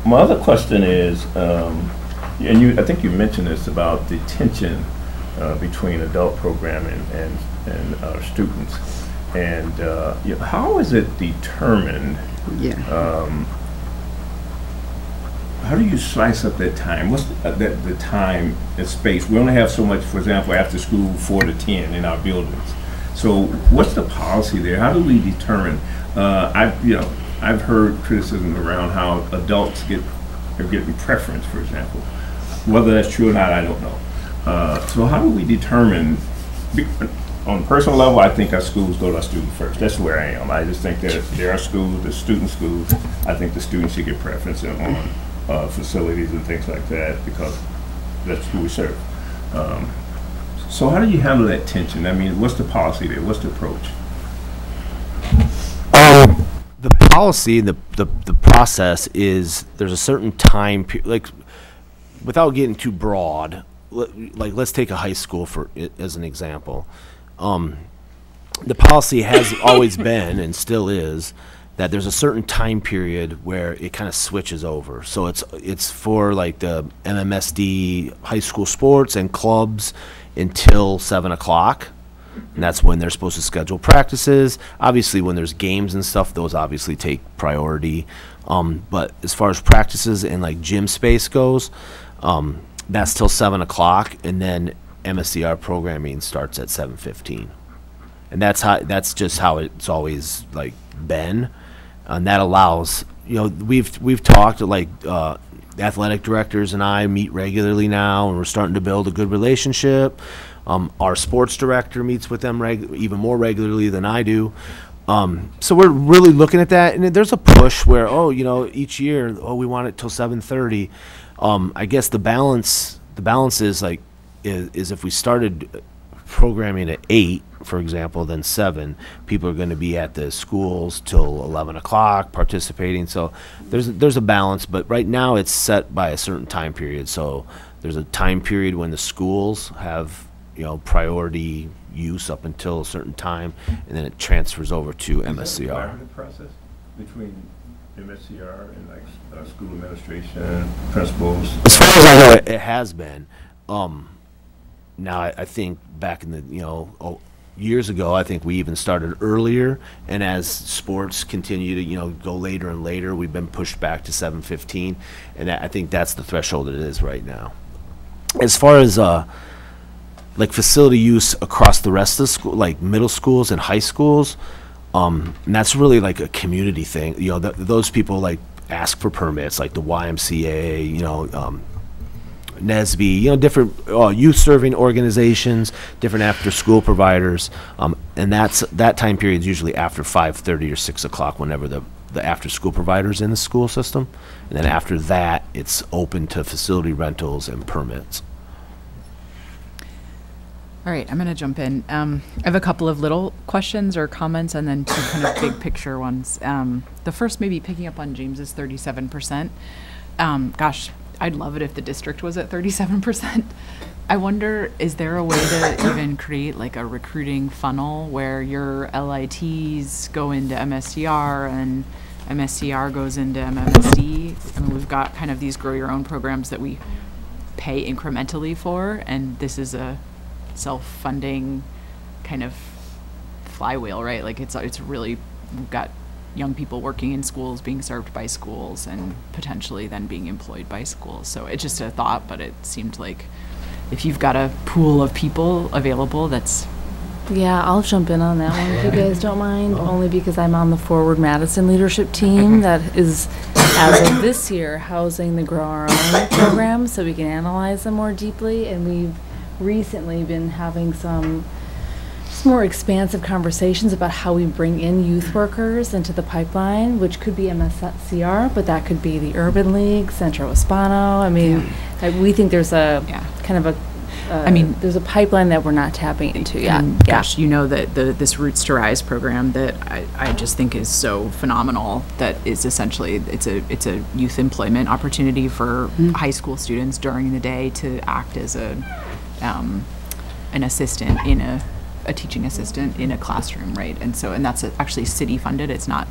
My other question is, and I think you mentioned this about the tension between adult programming and our students, and you know, how is it determined? Yeah. How do you slice up that time? What's the time and space? We only have so much, for example, after school 4 to 10 in our buildings. So what's the policy there? How do we determine? I've heard criticism around how adults are getting preference, for example. Whether that's true or not, I don't know. So how do we determine, on a personal level, I think our schools go to our students first. That's where I am. I just think that there are schools, the student schools, I think the students should get preference on facilities and things like that because that's who we serve. So how do you handle that tension? I mean, what's the policy there? What's the approach? The policy, the process is there's a certain time period, like without getting too broad, like let's take a high school as an example. The policy has always been and still is that there's a certain time period where it kind of switches over. So it's for like the MMSD high school sports and clubs until 7 o'clock. And that's when they're supposed to schedule practices. Obviously, when there's games and stuff, those obviously take priority. But as far as practices and like gym space goes, that's till 7 o'clock, and then MSCR programming starts at 7:15, and that's just how it's always like been, and that allows, you know, we've talked like athletic directors and I meet regularly now, and we're starting to build a good relationship. Our sports director meets with them even more regularly than I do. So we're really looking at that, and there's a push where, you know, each year, we want it till 7:30. I guess the balance is like, is if we started programming at 8, for example, then 7, people are going to be at the schools till 11 o'clock participating. So there's a balance, but right now it's set by a certain time period. So there's a time period when the schools have, you know, priority use up until a certain time, and then it transfers over to MSCR. Is that a collaborative process between MSCR and like school administration, principals? As far as I know, it has been. Now I think back in the, you know, years ago, I think we even started earlier, and as sports continue to, you know, go later and later, we've been pushed back to 7:15, and I think that's the threshold it is right now. As far as like facility use across the rest of the school, like middle schools and high schools, and that's really like a community thing. You know, those people like ask for permits, like the YMCA, you know, NSBE, different youth serving organizations, different after school providers, and that time period is usually after 5:30 or 6 o'clock, whenever the after school providers in the school system, and then after that it's open to facility rentals and permits. All right, I'm going to jump in. I have a couple of little questions or comments and then two kind of big picture ones. The first, maybe picking up on James's 37%. Gosh, I'd love it if the district was at 37%. I wonder, is there a way to even create like a recruiting funnel where your LITs go into MSDR and MSDR goes into MMSD? I mean, we've got kind of these grow your own programs that we pay incrementally for, and this is a self-funding kind of flywheel, right? Like it's really, we've got young people working in schools, being served by schools, and potentially then being employed by schools. So it's just a thought, but it seemed like if you've got a pool of people available, that's... Yeah, I'll jump in on that one if you guys don't mind, only because I'm on the Forward Madison leadership team that is, as of this year, housing the Grow Our Own program so we can analyze them more deeply, and we've recently been having some more expansive conversations about how we bring in youth workers into the pipeline, which could be MSCR, but that could be the Urban League, Centro Hispano. I mean, we think there's a kind of a there's a pipeline that we're not tapping into yet. Gosh, you know that this Roots to Rise program that I just think is so phenomenal, that is essentially, it's a youth employment opportunity for high school students during the day to act as an assistant in a teaching assistant in a classroom, right? And that's actually city funded. It's not.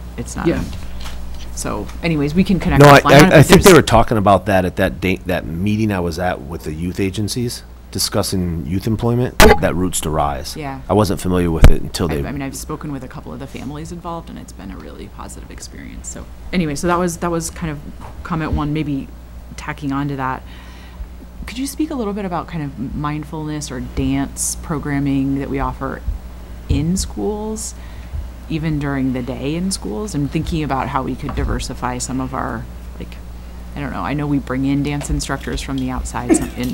So anyways, we can connect. No, offline. I think they were talking about that at that meeting I was at with the youth agencies, discussing youth employment, that Roots to Rise. Yeah. I wasn't familiar with it until they... I mean, I've spoken with a couple of the families involved, and it's been a really positive experience. So anyway, so that was kind of comment one, maybe tacking on to that. Could you speak a little bit about kind of mindfulness or dance programming that we offer in schools, even during the day in schools? I'm thinking about how we could diversify some of our, like, I don't know, I know we bring in dance instructors from the outside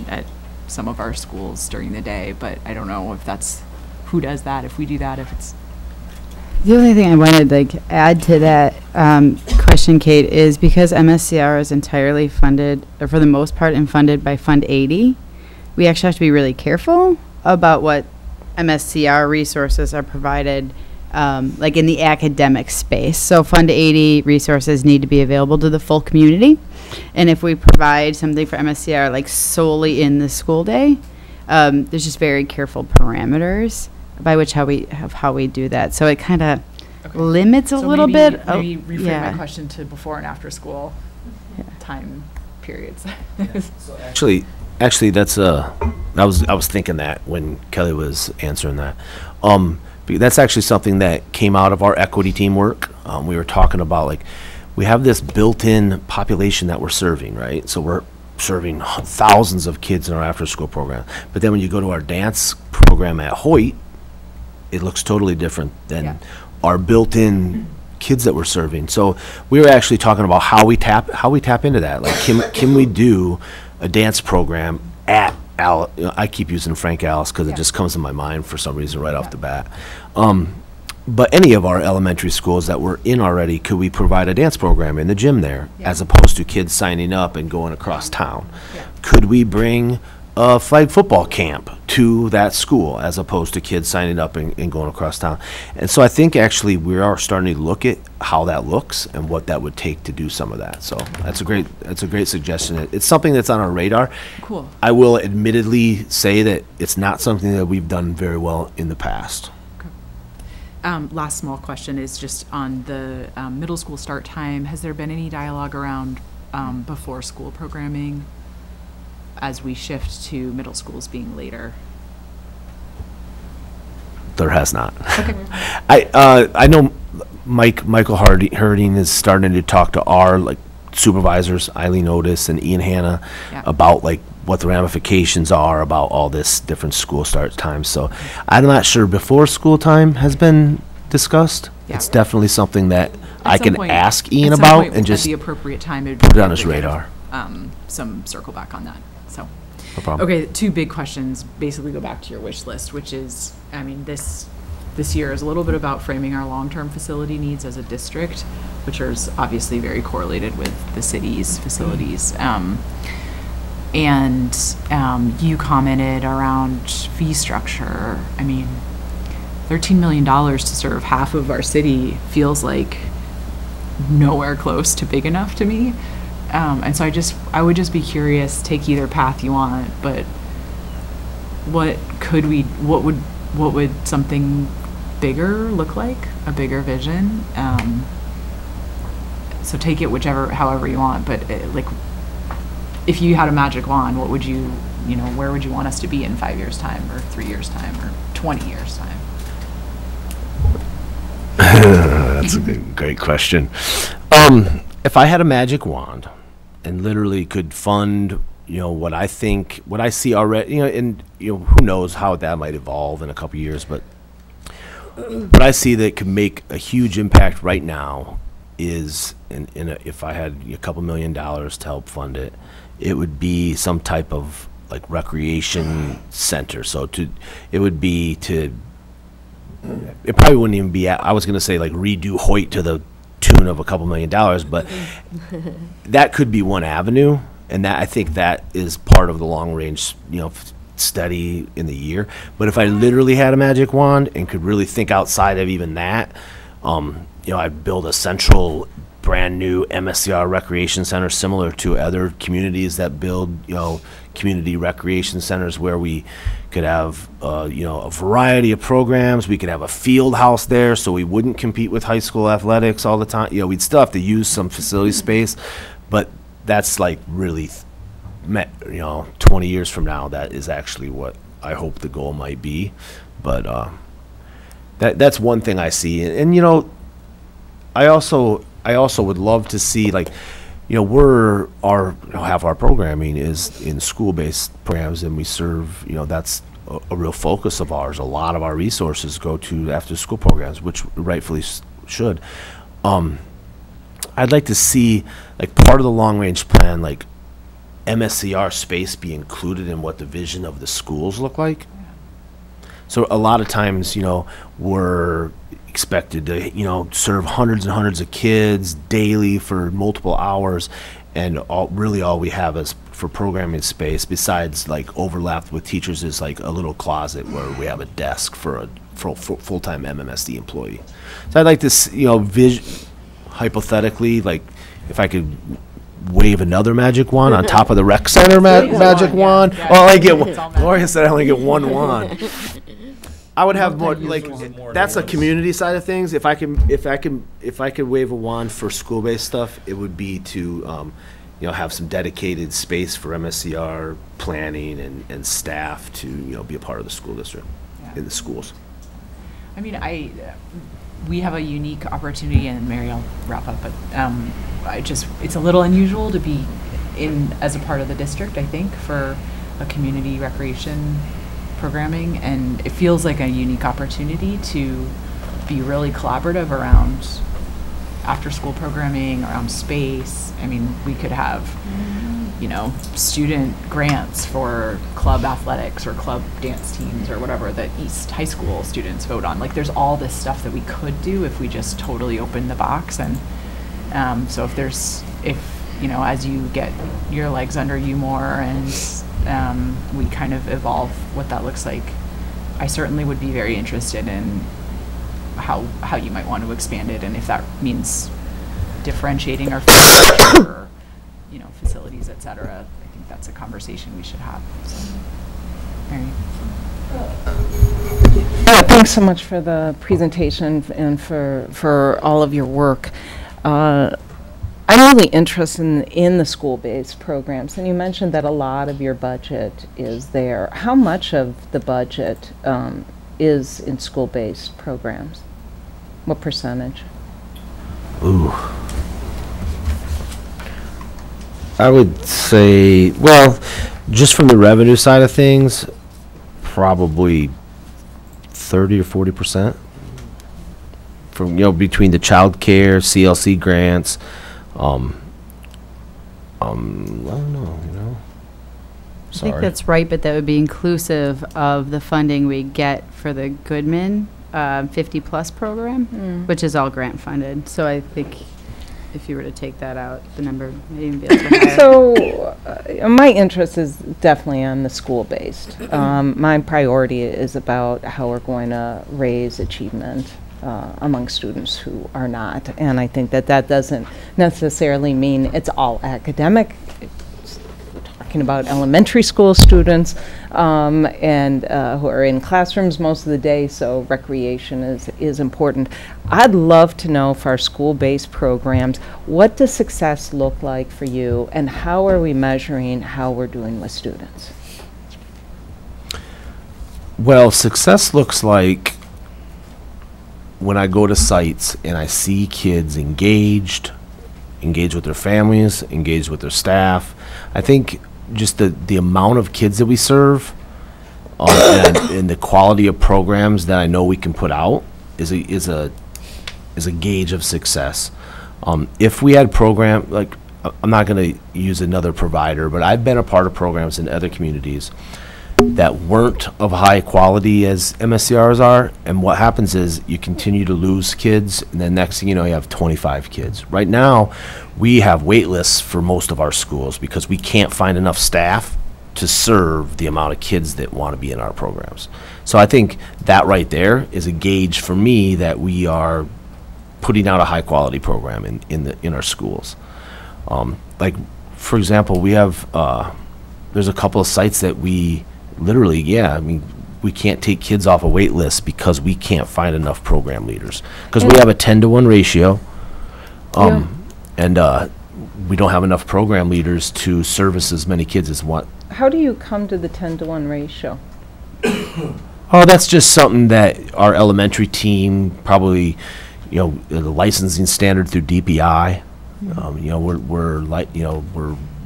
at some of our schools during the day, but I don't know if that's, who does that, if we do that, if it's... The only thing I wanted to add to that question, Kate, is because MSCR is entirely funded, or for the most part, and funded by Fund 80, we actually have to be really careful about what MSCR resources are provided, like in the academic space. So Fund 80 resources need to be available to the full community. And if we provide something for MSCR like solely in the school day, there's just very careful parameters by which how we do that. So it kind of limits a little bit. Maybe reframe my question to before and after school time periods. Actually, that's I was thinking that when Kelly was answering that. That's actually something that came out of our equity team work. We were talking about, like, we have this built-in population that we're serving, right? So we're serving thousands of kids in our after-school program. But then when you go to our dance program at Hoyt, it looks totally different than our built-in kids that we're serving. So we were actually talking about how we tap into that. Like, can we do a dance program at I keep using Frank Alice because it just comes to my mind for some reason right off the bat. But any of our elementary schools that we're in already, could we provide a dance program in the gym there, as opposed to kids signing up and going across town? Could we bring a flag football camp to that school as opposed to kids signing up and going across town? And so I think actually we are starting to look at how that looks and what that would take to do some of that. So that's a great suggestion. It's something that's on our radar. Cool. I will admittedly say that it's not something that we've done very well in the past. Last small question is just on the middle school start time. Has there been any dialogue around before school programming as we shift to middle schools being later? There has not. Okay. I know Michael Herding is starting to talk to our supervisors, Eileen Otis and Ian Hanna, about what the ramifications are about all this different school start times. So I'm not sure before school time has been discussed. It's definitely something that I can ask Ian about and just at the appropriate time put it on his radar. Some circle back on that. So No problem. Okay, two big questions basically go back to your wish list, which is, I mean, this year is a little bit about framing our long-term facility needs as a district, which is obviously very correlated with the city's facilities. You commented around fee structure. I mean, $13 million to serve half of our city feels like nowhere close to big enough to me. And so I would just be curious, take either path you want, but what would something bigger look like, a bigger vision? So take it however you want, but like, if you had a magic wand, what would where would you want us to be in 5 years' time, or 3 years' time, or 20 years' time? That's a great question. If I had a magic wand and literally could fund, what I see already, and who knows how that might evolve in a couple years, but what I see that could make a huge impact right now is, if I had a couple $1 million to help fund it, it would be some type of like recreation center. So it probably wouldn't even be, I was going to say like redo Hoyt to the tune of a couple $1 million, but that could be one avenue. And I think that is part of the long range, study in the year. But if I literally had a magic wand and could really think outside of even that, I'd build a central brand new MSCR recreation center similar to other communities that build, community recreation centers where we could have, a variety of programs. We could have a field house there so we wouldn't compete with high school athletics all the time. We'd still have to use some facility space, but that's like really 20 years from now, that is actually what I hope the goal might be. But that's one thing I see. And I also would love to see, like, half our programming is in school-based programs, and we serve, that's a real focus of ours. A lot of our resources go to after-school programs, which rightfully should. I'd like to see, like, part of the long-range plan, like, MSCR space be included in what the vision of the schools look like. So a lot of times, we're expected to, serve hundreds and hundreds of kids daily for multiple hours, and all we have is for programming space, besides like overlapped with teachers, is like a little closet where we have a desk for a full-time MMSD employee. So I'd like to, hypothetically, like, if I could wave another magic wand on top of the rec center magic wand. Yeah. Oh, I get one. Gloria said I only get one wand. I would have more, like, that's a community side of things. If I could wave a wand for school-based stuff, it would be to, have some dedicated space for MSCR planning and staff to, be a part of the school district in the schools. I mean, we have a unique opportunity, and Mary, I'll wrap up, but it's a little unusual to be as a part of the district, I think, for a community recreation programming, and it feels like a unique opportunity to be really collaborative around after-school programming, around space. I mean, we could have, student grants for club athletics or club dance teams or whatever that East High School students vote on. Like, there's all this stuff that we could do if we just totally open the box. And so as you get your legs under you more and we kind of evolve what that looks like, I certainly would be very interested in how you might want to expand it, and if that means differentiating our or, facilities, et cetera. I think that's a conversation we should have. So, Mary. Thanks so much for the presentation and for all of your work. I'm really interested in the school-based programs, and you mentioned that a lot of your budget is there. How much of the budget is in school-based programs? What percentage? Ooh. I would say, well, just from the revenue side of things, probably 30 or 40%. From, between the child care, CLC grants, I don't know, I think Sorry. that's right, but that would be inclusive of the funding we get for the Goodman 50-plus program, which is all grant funded. So I think if you were to take that out, the number may even be a little higher. So, my interest is definitely on the school-based. My priority is about how we're going to raise achievement among students who are not. And I think that that doesn't necessarily mean it's all academic. We're talking about elementary school students and who are in classrooms most of the day, so recreation is important. I'd love to know for our school-based programs, what does success look like for you, and how are we measuring how we're doing with students? Well, success looks like when I go to sites and I see kids engaged with their families, engaged with their staff. I think just the amount of kids that we serve and the quality of programs that I know we can put out is a gauge of success. If we had program, like, I'm not going to use another provider, but I've been a part of programs in other communities that weren't of high quality as MSCRs are, and what happens is you continue to lose kids, and then next thing you know, you have 25 kids. Right now, we have wait lists for most of our schools because we can't find enough staff to serve the amount of kids that want to be in our programs. So I think that right there is a gauge for me that we are putting out a high quality program in our schools. Like, for example, we have there's a couple of sites that we literally, we can't take kids off a wait list because we can't find enough program leaders. Because we have a 10-to-1 ratio, and we don't have enough program leaders to service as many kids as what. How do you come to the 10-to-1 ratio? Oh, that's just something that our elementary team probably, the licensing standard through DPI. We're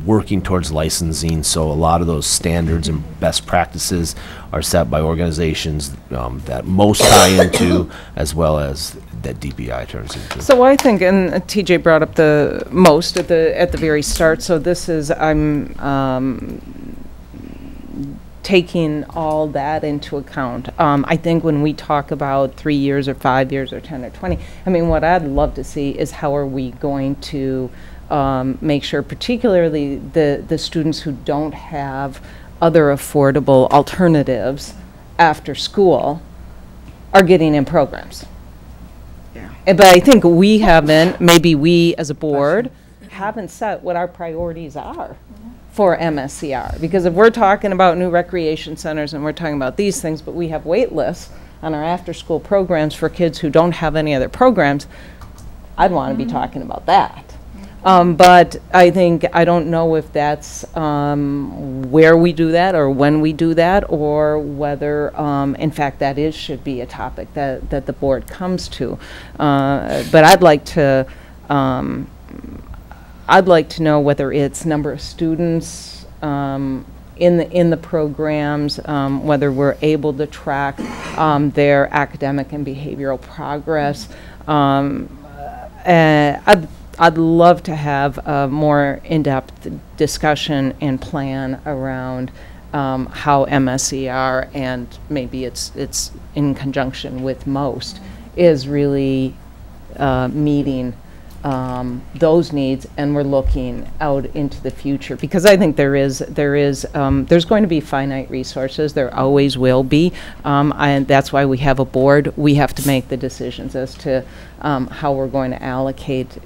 working towards licensing, so a lot of those standards and best practices are set by organizations that most tie into, as well as that DPI turns into. So I think, and TJ brought up the most at the very start. So this is I'm taking all that into account. I think when we talk about 3 years or 5 years or 10 or 20, I mean, what I'd love to see is how are we going to make sure, particularly the students who don't have other affordable alternatives after school, are getting in programs. Yeah. But I think we haven't, maybe we as a board, haven't set what our priorities are for MSCR. Because if we're talking about new recreation centers and we're talking about these things, but we have wait lists on our after-school programs for kids who don't have any other programs, I'd want to be talking about that. But I don't know if that's where we do that or when we do that, or whether, in fact, that should be a topic that the board comes to. But I'd like to know whether it's number of students in the programs, whether we're able to track their academic and behavioral progress. I'd love to have a more in-depth discussion and plan around how MSCR, and maybe it's in conjunction with MOST, is really meeting those needs, and we're looking out into the future, because I think there's going to be finite resources. There always will be, and that's why we have a board. We have to make the decisions as to how we're going to allocate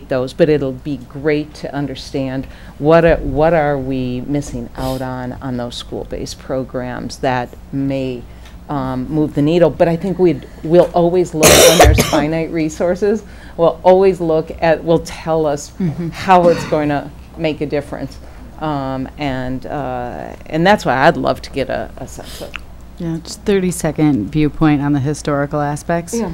those. But it'll be great to understand what are we missing out on those school-based programs that may move the needle. But I think we'll always look when there's finite resources. We'll always will tell us how it's going to make a difference. And that's why I'd love to get a sense of. Yeah, just 30-second viewpoint on the historical aspects. Yeah.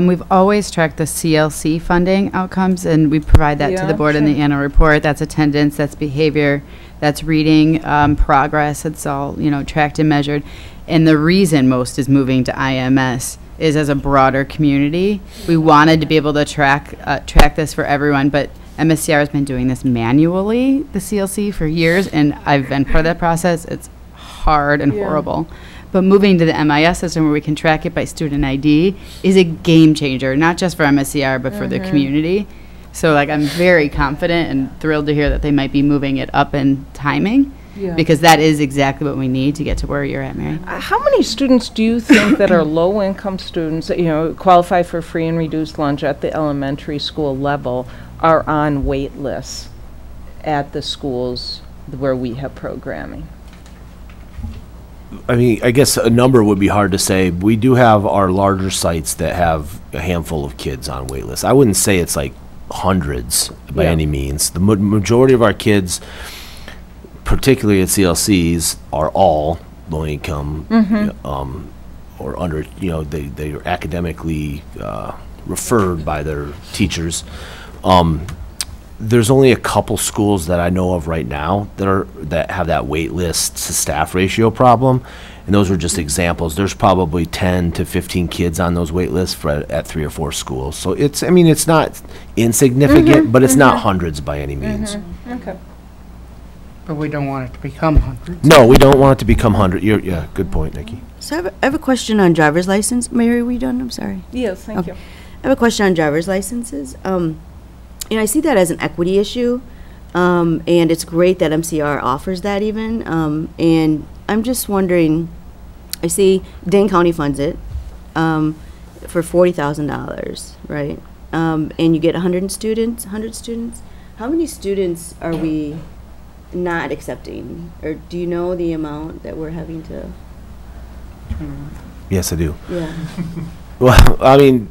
We've always tracked the CLC funding outcomes, and we provide that to the board in the annual report. That's attendance, that's behavior, that's reading progress. It's all tracked and measured. And the reason MOST is moving to IMS is, as a broader community, we wanted to be able to track this for everyone, but MSCR has been doing this manually, the CLC, for years, and I've been part of that process. It's hard and horrible. But moving to the MIS system where we can track it by student ID is a game changer, not just for MSCR, but for the community. So like I'm very confident and thrilled to hear that they might be moving it up in timing, because that is exactly what we need to get to where you're at, Mary. How many students do you think that are low-income students, you know, qualify for free and reduced lunch at the elementary school level, are on wait lists at the schools where we have programming? I mean, I guess a number would be hard to say. We do have our larger sites that have a handful of kids on wait lists. I wouldn't say it's like hundreds by any means. The majority of our kids, particularly at CLCs, are all low income or under, you know, they are academically referred by their teachers. There's only a couple schools that I know of right now that have that wait list to staff ratio problem, and those are just examples. There's probably 10 to 15 kids on those wait lists at 3 or 4 schools. So it's, I mean, it's not insignificant, but it's not hundreds by any means. Okay. But we don't want it to become hundreds. No, we don't want it to become 100. Yeah, good point, Nikki. So I have a question on driver's license. Mary, are we done? I'm sorry. Yes, thank you. I have a question on driver's licenses. And I see that as an equity issue, and it's great that MCR offers that even. And I'm just wondering, I see Dane County funds it for $40,000, right? And you get 100 students. How many students are we not accepting? Or do you know the amount that we're having to? Yes, I do. Yeah. Well, I mean,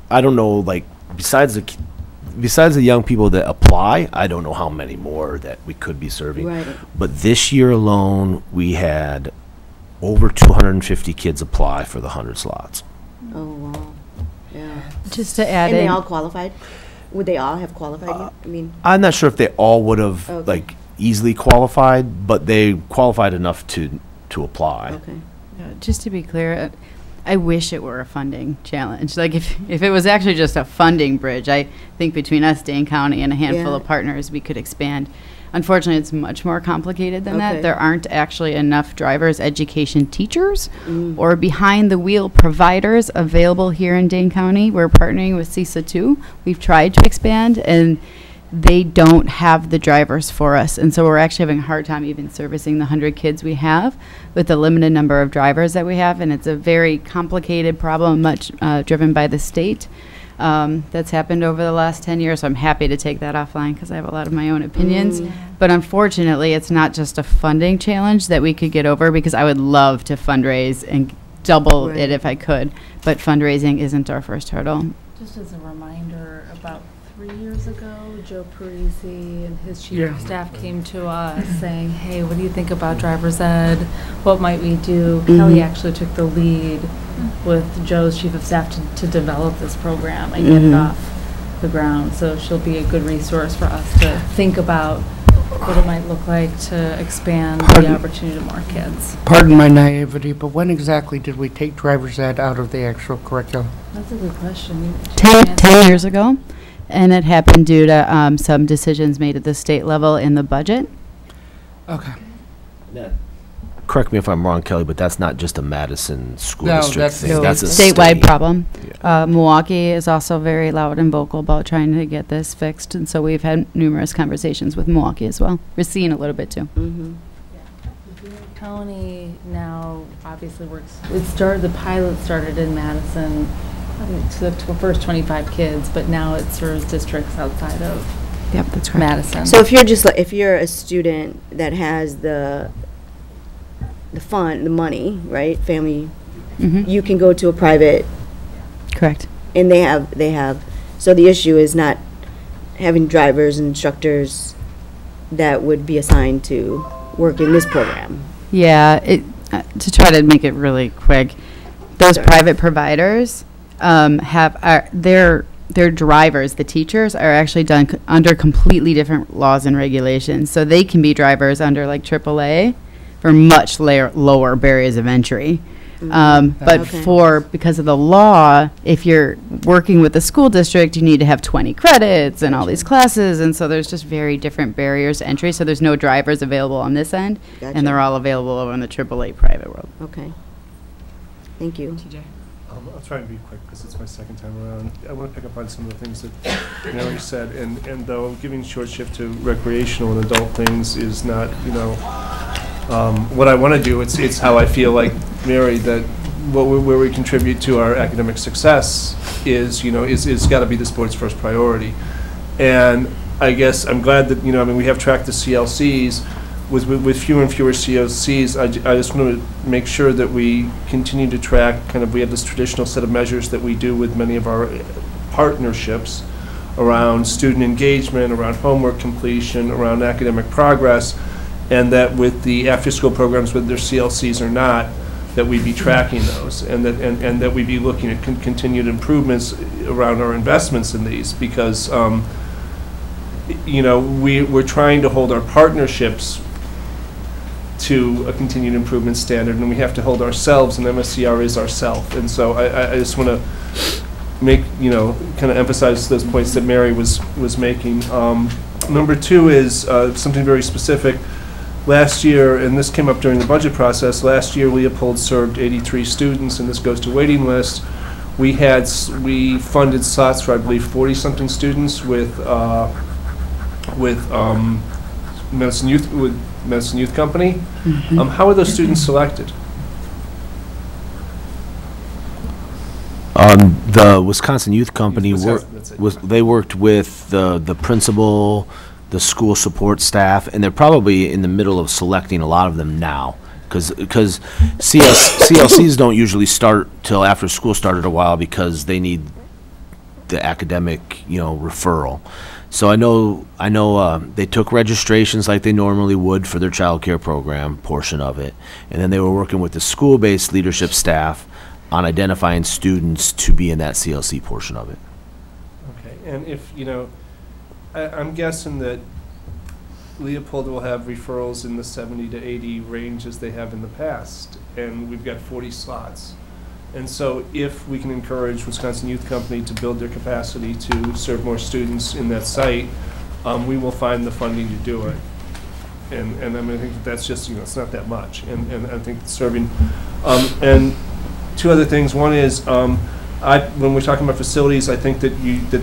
I don't know, like, besides the young people that apply, I don't know how many more that we could be serving. Right. But this year alone, we had over 250 kids apply for the 100 slots. Oh, wow. Yeah. Just to add And in. they all qualified? Would they all have qualified? I mean, I'm not sure if they all would have, Okay. like, easily qualified, but they qualified enough to apply. okay. Just to be clear, I wish it were a funding challenge. Like if it was actually just a funding bridge, I think between us, Dane County, and a handful Yeah. of partners, we could expand. Unfortunately, it's much more complicated than Okay. that. There aren't actually enough driver's education teachers Mm. or behind the wheel providers available here in Dane County. We're partnering with CISA too. We've tried to expand, and they don't have the drivers for us. And so we're actually having a hard time even servicing the 100 kids we have with the limited number of drivers that we have. And it's a very complicated problem, much driven by the state. That's happened over the last 10 years. So I'm happy to take that offline because I have a lot of my own opinions. But unfortunately, it's not just a funding challenge that we could get over, because I would love to fundraise and double Right. it if I could. But fundraising isn't our first hurdle. Just as a reminder, about 3 years ago, Joe Parisi and his chief Yeah. of staff came to us saying, hey, what do you think about driver's ed? What might we do? Kelly actually took the lead with Joe's chief of staff to develop this program and get it off the ground. So she'll be a good resource for us to think about what it might look like to expand the Pardon? opportunity to more kids. Pardon my naivety, but when exactly did we take driver's ed out of the actual curriculum? That's a good question. 10 years ago, and it happened due to some decisions made at the state level in the budget. Okay. Correct me if I'm wrong, Kelly, but that's not just a Madison school No, district that's- thing. No, That's a Statewide state. problem. Yeah. Milwaukee is also very loud and vocal about trying to get this fixed, and so we've had numerous conversations with Milwaukee as well. We're seeing a little bit too. Mm-hmm. County now obviously works, the pilot started in Madison, to the first 25 kids, but now it serves districts outside of Yep, that's correct. Madison. So if you're just like, if you're a student that has the fund, the money, right, family, Mhm. you can go to a private, Correct. and they have, so the issue is not having drivers and instructors that would be assigned to work in this program. Yeah, to try to make it really quick, those Sorry. private providers their drivers, the teachers, are actually done under completely different laws and regulations. So they can be drivers under like AAA for much lower barriers of entry. But Okay. because of the law, if you're working with the school district, you need to have 20 credits and all these classes, and so there's just very different barriers to entry, so there's no drivers available on this end, Gotcha. and they're all available over in the AAA private world. Okay. Thank you. TJ? I'll try and be quick because it's my second time around. I want to pick up on some of the things that Mary said, and though giving short shift to recreational and adult things is not, what I want to do, it's how I feel like Mary, that where we contribute to our academic success is got to be the sport's first priority. And I guess I'm glad that, we have tracked the CLCs. With fewer and fewer COCs, I just want to make sure that we continue to track we have this traditional set of measures that we do with many of our partnerships around student engagement, around homework completion, around academic progress, and that with the after-school programs, whether they're CLCs or not, that we be tracking those, and that we be looking at continued improvements around our investments in these, because we're trying to hold our partnerships to a continued improvement standard, and we have to hold ourselves, and MSCR is ourself. And so I just want to make, kind of emphasize those points that Mary was making. Number two is something very specific. Last year, and this came up during the budget process, last year Leopold served 83 students, and this goes to waiting list. We funded slots for, I believe, 40-something students with Medicine Youth Company. How are those students selected? The Wisconsin Youth Company they worked with the principal, the school support staff, and they're probably in the middle of selecting a lot of them now, because CLCs don't usually start till after school started a while, because they need the academic referral. So I know they took registrations like they normally would for their child care program portion of it, and then they were working with the school-based leadership staff on identifying students to be in that CLC portion of it. Okay, and if, I'm guessing that Leopold will have referrals in the 70 to 80 range as they have in the past, and we've got 40 slots. And so if we can encourage Wisconsin Youth Company to build their capacity to serve more students in that site, we will find the funding to do it. And I think that's just, it's not that much. And I think serving, and two other things. One is, when we're talking about facilities, I think that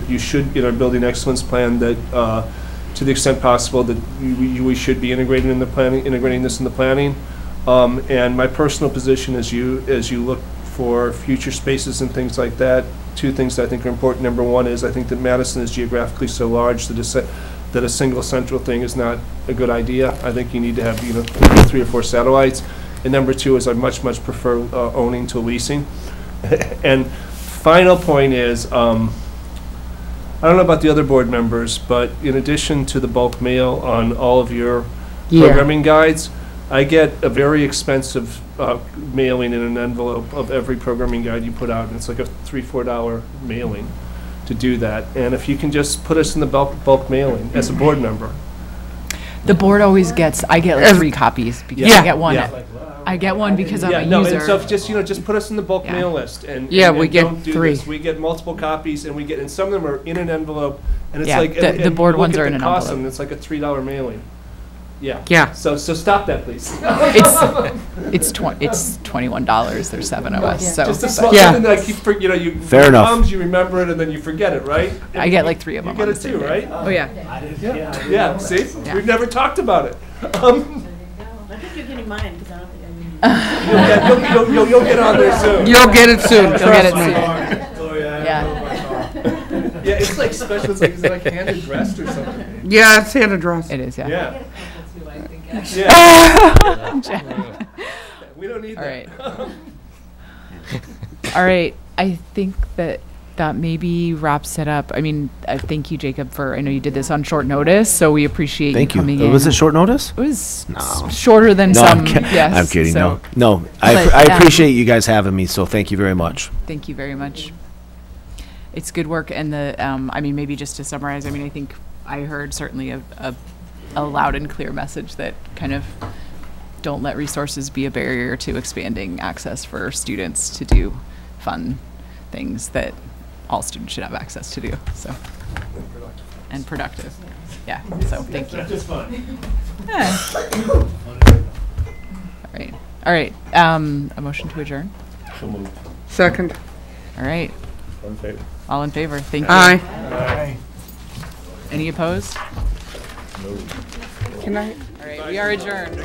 you should, in our building excellence plan, that to the extent possible, that we should be integrating this in the planning. And my personal position as you look for future spaces and things like that, two things that I think are important. Number one is I think that Madison is geographically so large that a single central thing is not a good idea. I think you need to have 3 or 4 satellites. And number two is I much prefer owning to leasing. And final point is, I don't know about the other board members, but in addition to the bulk mail on all of your programming guides, I get a very expensive mailing in an envelope of every programming guide you put out, and it's like a $3-4 mailing to do that. And if you can just put us in the bulk mailing as a board member. The board always gets, I get like 3 copies because I get one. Yeah. I get one because I'm a no, user. and so if just put us in the bulk mail list, and Yeah, and we get don't do 3. this. We get multiple copies, and and some of them are in an envelope, and it's Yeah, like the and board you look ones at are the in an cost, envelope. and it's like a $3 mailing. Yeah. Yeah. So stop that, please. It's $21. There's 7 of us, so Just a small Yeah. something that I keep you Fair when it enough. comes, you remember it, and then you forget it, right? I get like 3 of You them. get on it the same too, day. right? Oh yeah. Yeah. See, Yeah. we've never talked about it. I think you're getting mine, because I don't think I You'll get on there soon. You'll get it soon, You'll trust get me. it Yeah. Yeah, it's like special. It's like hand addressed or something. Yeah, it's hand addressed. It is. Yeah. Yeah. Yeah. We don't need All right. that. All right. I think that maybe wraps it up. I mean, thank you, Jacob, I know you did this on short notice, so we appreciate Thank you you. coming in. Was it short notice? It was No. shorter than No, some. I'm kidding. Yes. I'm kidding. So No. I But, appreciate you guys having me, so thank you very much. Thank you very much. It's good work, and I mean, maybe just to summarize, I mean, I think I heard certainly a loud and clear message that kind of don't let resources be a barrier to expanding access for students to do fun things that all students should have access to do. So and productive. Yeah. So thank you. Just fun. Yeah. All right. A motion to adjourn. So moved. Second. All right. One favor. All in favor? Thank you. Aye. Any opposed? No. Can I? All right. We are adjourned.